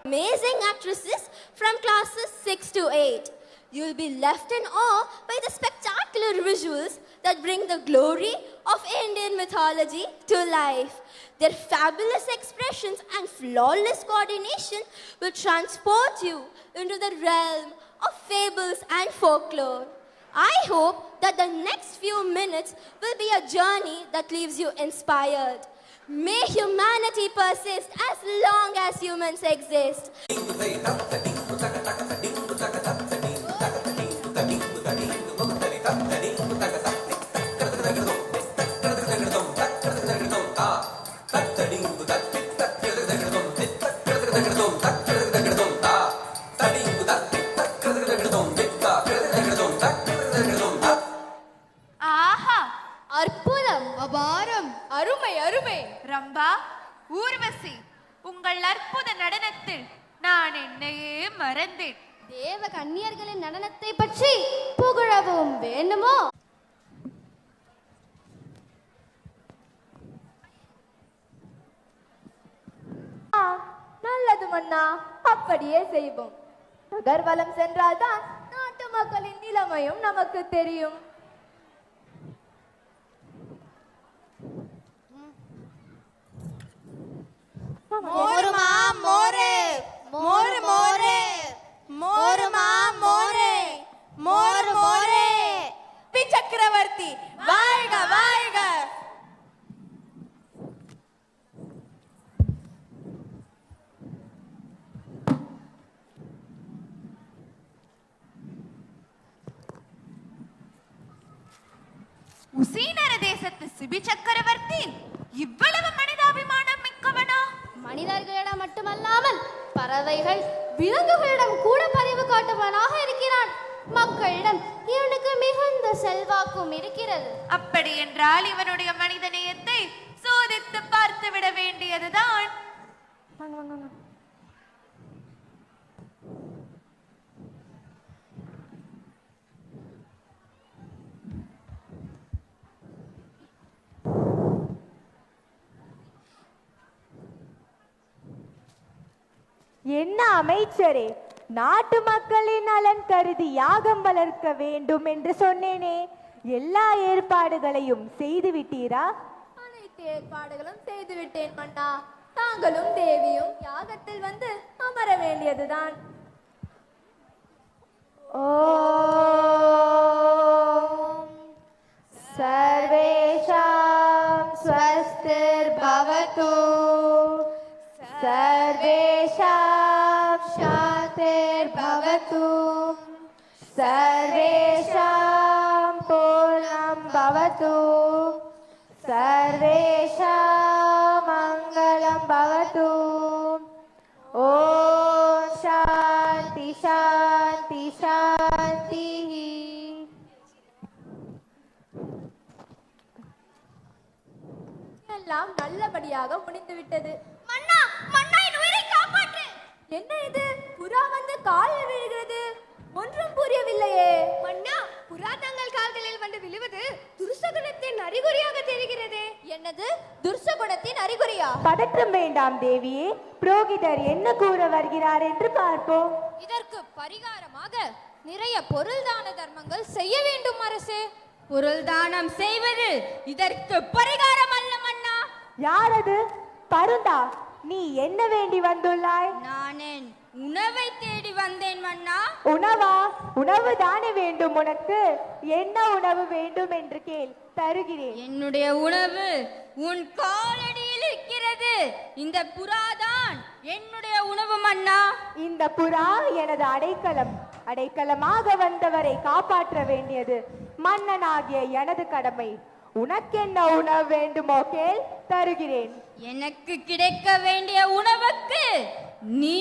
amazing actresses from classes 6 to 8. You'll be left in awe by the spectacular visuals that bring the glory of Indian mythology to life. Their fabulous expressions and flawless coordination will transport you into the realm of fables and folklore. I hope that the next few minutes will be a journey that leaves you inspired. May humanity persist as long as humans exist. ஆஹா, அற்புதம், அபாரம், அருமை அருமை. ரம்பா, ஊர்வசி, உங்கள் அற்புத நடனத்தில் நான் என்னையே மறந்தேன். தேவ கன்னியர்களின் நடனத்தை பற்றி புகழவும் வேண்டுமோ? நல்லது மன்னா, அப்படியே செய்வோம். நகர்வலம் சென்றால்தான் நாட்டு மக்களின் நிலைமையும் நமக்கு தெரியும். மோருமா மோரே, மோரு மோரே, மோருமா மோரே, மோரு மோரே. சக்கரவர்த்தி வாழ்க வாழ்க. உசீனர தேசத்து சிபி சக்கரவர்த்தி இவ்வளவு மனிதாபிமானம் மிக்கவனா? மனிதர்களிடம் மட்டுமல்லாமல் பறவைகள், விலங்குகளிடம் கூட பரிவு காட்டுவனாக இருக்கிறான். மக்களிடம் இவனுக்கு மிகுந்த செல்வாக்கும் இருக்கிறது. அப்படி என்றால் இவனுடைய மனித நேயத்தை சோதித்து பார்த்து விட வேண்டியதுதான். என்ன அமைச்சரே, நாட்டு மக்களின் நலன் கருதி யாகம் வளர்க்க வேண்டும் என்று சொன்னேனே, எல்லா ஏற்பாடுகளையும் செய்து விட்டீரா? அனைத்து ஏற்பாடுகளும் செய்து விட்டேன் மன்னா. தாங்களும் தேவியும் யாகத்தில் வந்து அமர வேண்டியதுதான். ஓம் சர்வேஷாம் ஸ்வஸ்திர் பவது, சர்வேஷாம் சாந்திர் பவது, சர்வேஷாம் பூர்ணம் பவது, சர்வேஷாம் மங்களம் பவது. ஓம் சாந்தி சாந்தி சாந்தி. எல்லாம் நல்லபடியாக முடிந்துவிட்டது. மன்னா, மன்னா, என் உயிரை காப்பாற்று. என்ன இது? புறா வந்து காலில் விழுகிறது. ஒன்றும் புரியவில்லையே. மன்னா, புறா தங்கள் கால்களில் வந்து விழுவது துர்சகுணத்தின் அறிகுறியாக தெரிகிறது. என்னது? துர்சகுணத்தின் அறிகுறியா? பதற்றம் வேண்டாம் தேவியே, புரோகிதர் என்ன கூற வருகிறார் என்று பார்ப்போம். இதற்கு பரிகாரமாக நிறைய பொருள் தான தர்மங்கள் செய்ய வேண்டும் அரசே. பொருள் தானம் செய்வது இதற்கு பரிகாரம் அல்ல மன்னா. யாரது? பருந்தா, நீ என்ன வேண்டி வந்துள்ளாய்? நான் என் உணவை தேடி வந்தேன் மன்னா. உணவா? உணவு தானே வேண்டும் உனக்கு. என்ன உணவு வேண்டும் என்று கேள், தருகிறேன். என்னுடைய உணவு உன் காலடியில் இருக்கிறது. இந்த புறாதான் என்னுடைய உணவு மன்னா. இந்த புறா எனது அடைக்கலம். அடைக்கலமாக வந்தவரை காப்பாற்ற வேண்டியது மன்னனாகிய எனது கடமை. உனக்கென்ன உணவு வேண்டுமோ கேள், தருகிறேன். எனக்கு கிடைக்க வேண்டிய உணவுக்கு நீ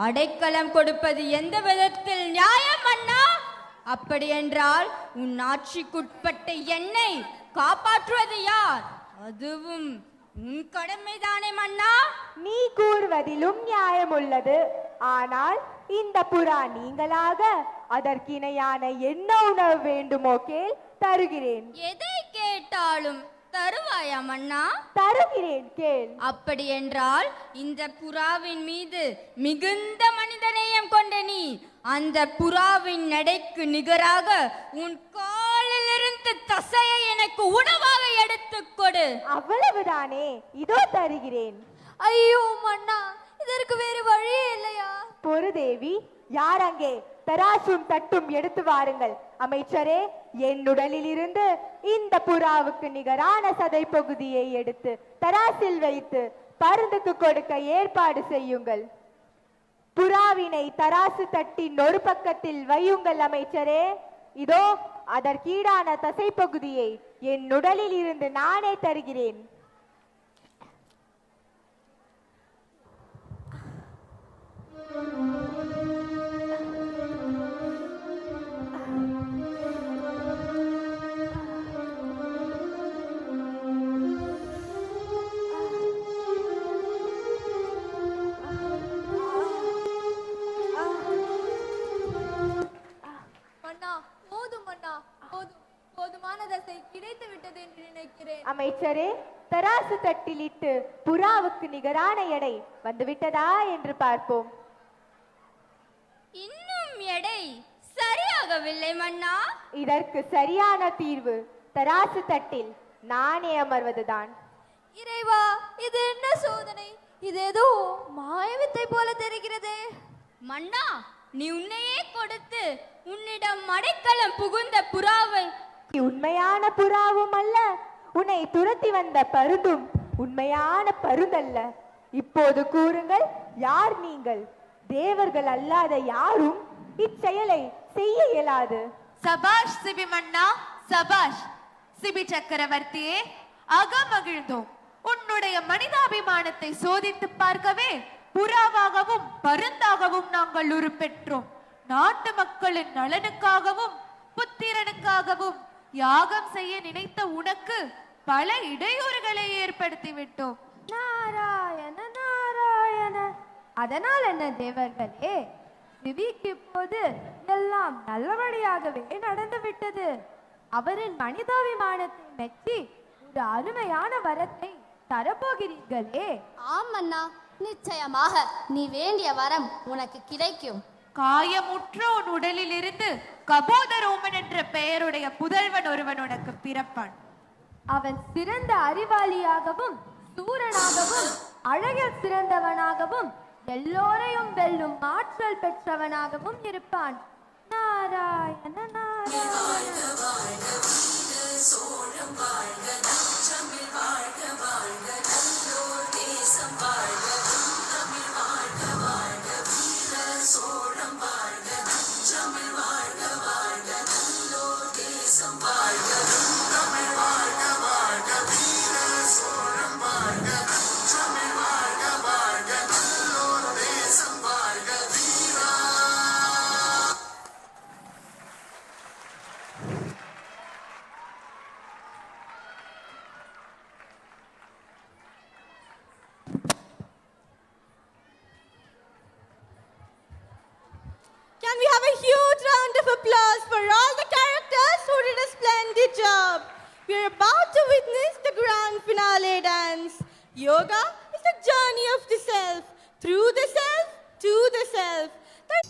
அடைக்கலம் கொடுப்பது எந்த விதத்தில் நியாயம் அண்ணா? அப்படி என்றால் உன் ஆட்சிக்குட்பட்ட என்னை காப்பாற்றுவது யார்? அதுவும் உன் கடமைதானே மன்னா. நீ கூறுவதிலும் நியாயம் உள்ளது. ஆனால் இந்த புறா நீங்களாக அதற்கிணையான என்ன உணவு வேண்டுமோ கேள், தருகிறேன். எதை கேட்டாலும் தருவாயா மன்னா? தருகிறேன், கேள். அப்படி என்றால் இந்த புறாவின் மீது மிகுந்த மனிதநேயம் கொண்ட நீ அந்த புறாவின் நடைக்கு நிகராக உன் காலிலிருந்து தசையை எனக்கு உணவாக எடுத்துக் கொடு. அவ்வளவுதானே, இதோ தருகிறேன். ஐயோ மன்னா, இதற்கு வேறு வழியே இல்லையா? பொறுதேவி, யார் அங்கே? தராசும் தட்டும் எடுத்து வாருங்கள். அமைச்சரே, என் உடலில் இருந்து இந்த புறாவுக்கு நிகரான சதை பகுதியை எடுத்து தராசில் வைத்து பருந்துக்கு கொடுக்க ஏற்பாடு செய்யுங்கள். புறாவினை தராசு தட்டின் ஒரு பக்கத்தில் வையுங்கள் அமைச்சரே. இதோ அதற்கீடான தசை பகுதியை என் உடலில் இருந்து நானே தருகிறேன். அமைச்சரே, தராசு தட்டிலிட்டு புறாவுக்கு நிகரான எடை வந்துவிட்டதா என்று பார்ப்போம். இன்னும் எடை சரியாகவில்லை மன்னா. இதற்கு சரியான தீர்வு தராசு தட்டில் நானே அமர்வதுதான். இறைவா, இது என்ன சோதனை? இது ஏதோ மாயவித்தை போல தெரிகிறது. மன்னா, நீ உன்னையே கொடுத்து உன்னிடம் மடைக்கலம் புகுந்த புறாவை உண்மையான புறாவும் அல்ல, உன்னை துரத்தி வந்த பருந்தும் உண்மையான பருந்தல்ல. இப்போது கூறுங்கள், யார் நீங்கள்? தேவர்கள் அல்லாத யாரும் இச்செயலை செய்ய இயலாது. சபாஷ் சிபி மன்னா, சபாஷ். சிபி சக்கரவர்த்தியே, அகமகிழ்ந்தோம். உன்னுடைய மனிதாபிமானத்தை சோதித்து பார்க்கவே புறாவாகவும் பருந்தாகவும் நாங்கள் உருப்பெற்றோம். நாட்டு மக்களின் நலனுக்காகவும் புத்திரனுக்காகவும் யாகம் செய்ய நினைத்த உனக்கு பல இடையூறுகளை ஏற்படுத்தி விட்டோம். நாராயண நாராயண. அதனால் என்ன தேவர்களே, சிபிக்கு இப்போது எல்லாம் நல்லபடியாகவே நடந்து விட்டது. அவரின் மனிதாபிமானத்தை மெச்சி ஒரு அருமையான வரத்தை தரப்போகிறீர்களே. ஆமண்ணா, நிச்சயமாக நீ வேண்டிய வரம் உனக்கு கிடைக்கும். காயமுற்ற உன் உடலில் இருந்து கபோதரோமன் என்ற பெயருடைய புதல்வன் ஒருவன் உனக்கு பிறப்பான். அவன் சிறந்த அறிவாளியாகவும் சூரனாகவும் அழகில் சிறந்தவனாகவும் எல்லோரையும் வெல்லும் ஆற்றல் பெற்றவனாகவும் இருப்பான். Narayana Narayana. Can we have a huge round of applause for all the characters who did a splendid job? We are about to witness the grand finale dance. Yoga is the journey of the self, through the self, to the self. Rock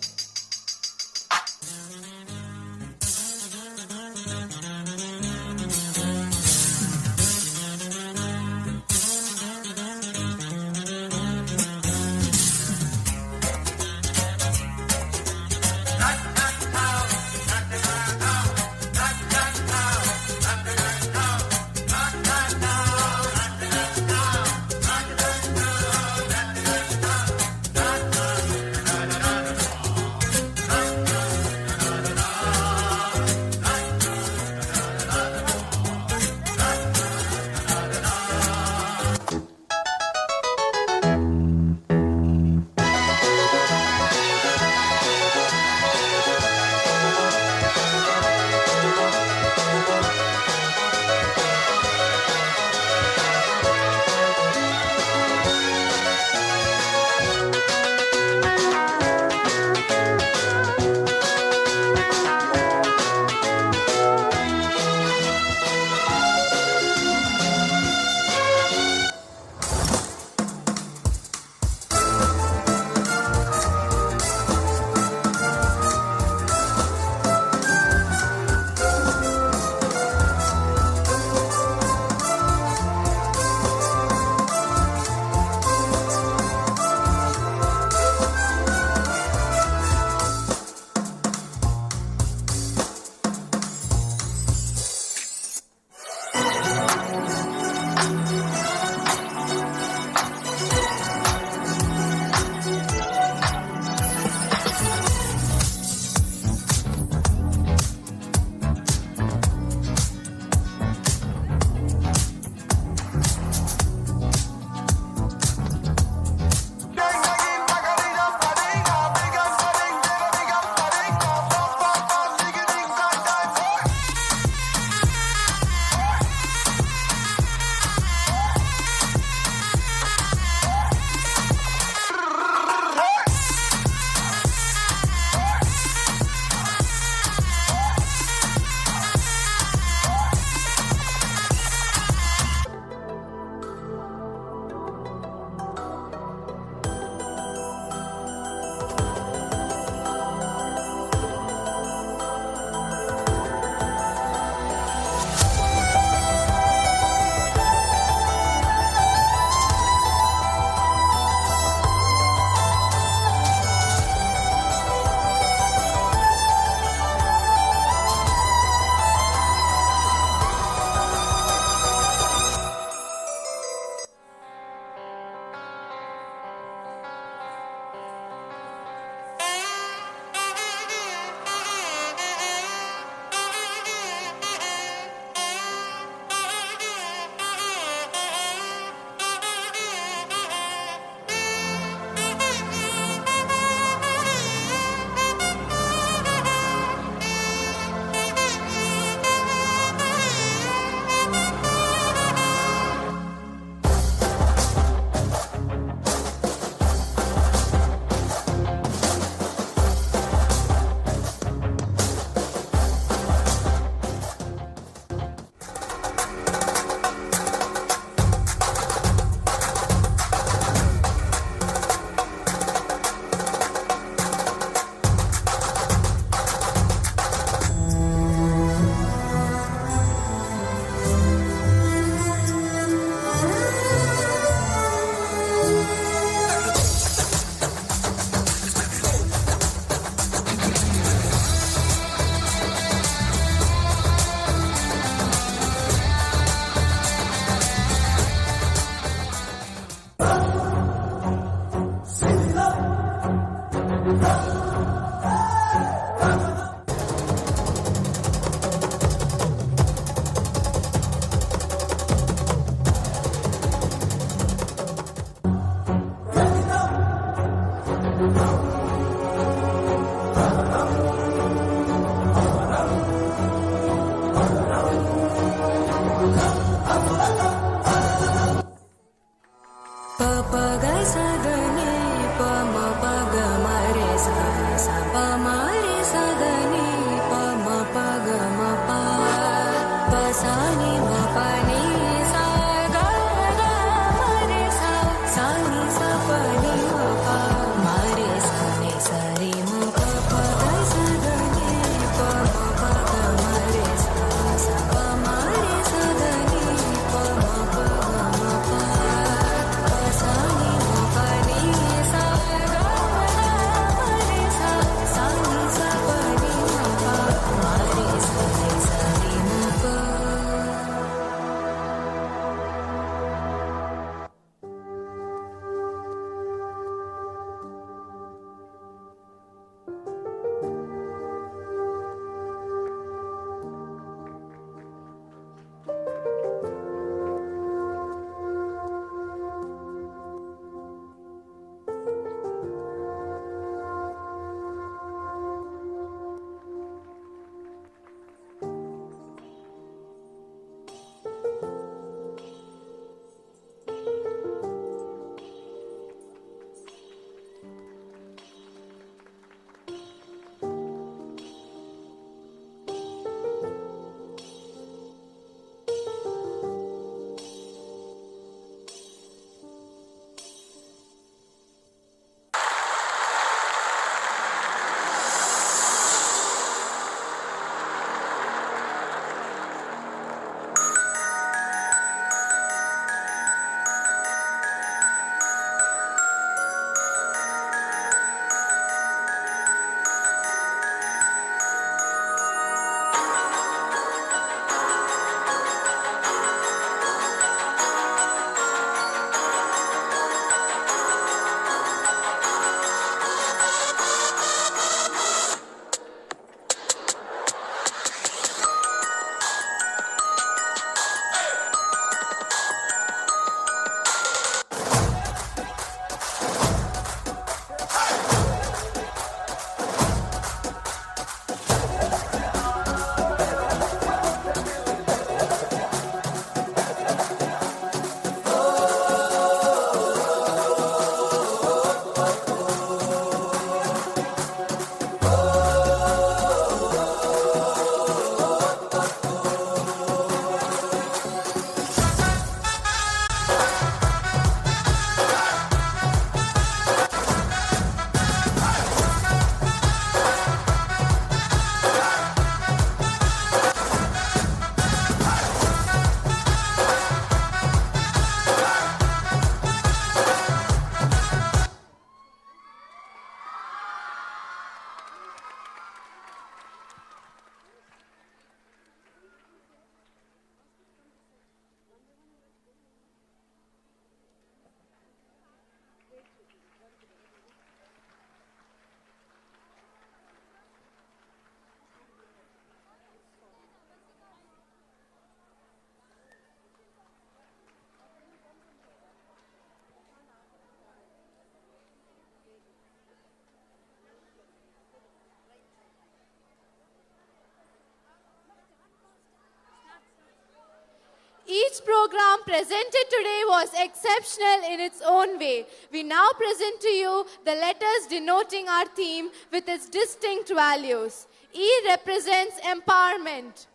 Each program presented today was exceptional in its own way. We now present to you the letters denoting our theme with its distinct values. E represents empowerment.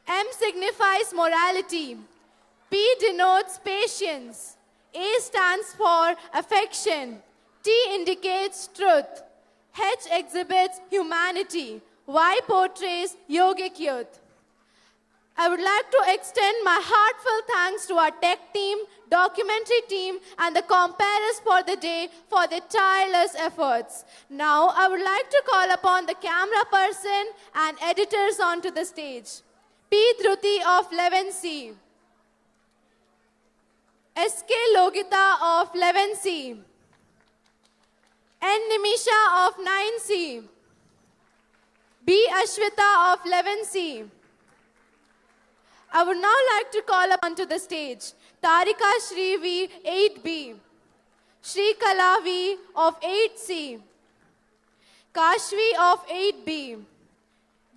M signifies morality. P denotes patience. A stands for affection. T indicates truth. H exhibits humanity. Y portrays yogic youth. I would like to extend my heartfelt thanks to our tech team, documentary team, and the comparers for the day for their tireless efforts. Now, I would like to call upon the camera person and editors onto the stage. P. Dhruti of 11C. S.K. Logita of 11C. N. Nimisha of 9C. B. Ashwita of 11C. I would now like to call upon to the stage Tarika Shrivi, 8B, Shri Kalavi of 8C, Kashvi of 8B,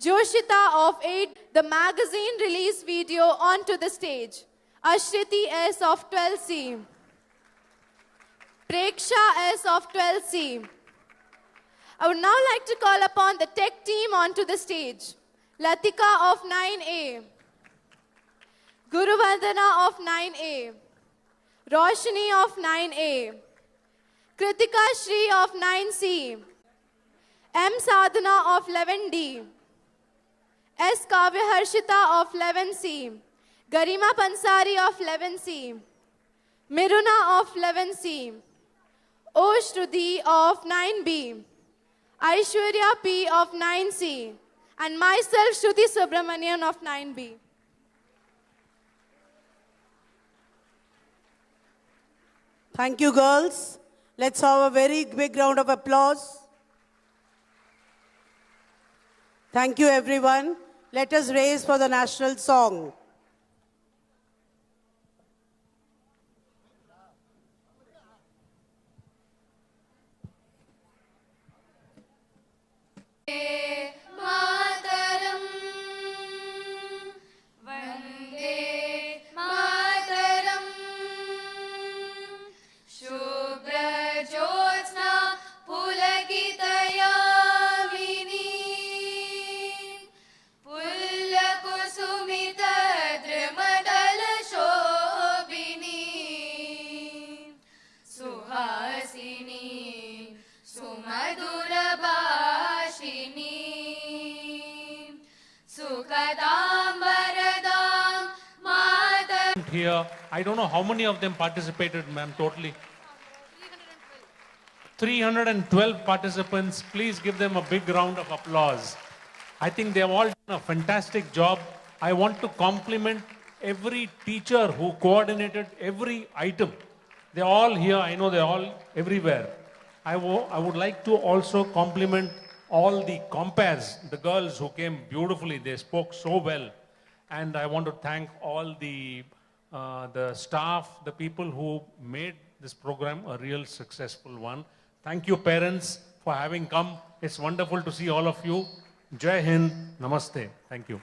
Joshita of 8, the magazine release video onto the stage, Ashriti S of 12C, Preksha S of 12C. I would now like to call upon the tech team onto the stage. Latika of 9A. Guruvandana of 9A. Roshni of 9A. Kritika Shri of 9C. M. Sadhana of 11D. S. Kavya Harshita of 11C. Garima Pansari of 11C. Miruna of 11C. O. Shruti of 9B. Aishwarya P. of 9C. And myself, Shruti Subramanian of 9B. Thank you, girls. Let's have a very big round of applause. Thank you, everyone. Let us raise for the national song. Mataram, Vande Mataram, Shubhra Jyotsna Pulakitaya Pullakusumita Drimadala Shobhini Suhasini Sumadura Bhashini Sukadam Varadam Mata. Here, I don't know how many of them participated, ma'am, totally. 312 participants. Please give them a big round of applause. I think they have all done a fantastic job. I want to compliment every teacher who coordinated every item. They're all here. I know they're all everywhere. I would like to also compliment all the compares, the girls who came beautifully. They spoke so well. And I want to thank all the staff, the people who made this program a real successful one. Thank you, parents, for having come. It's wonderful to see all of you. Jai Hind. Namaste. Thank you.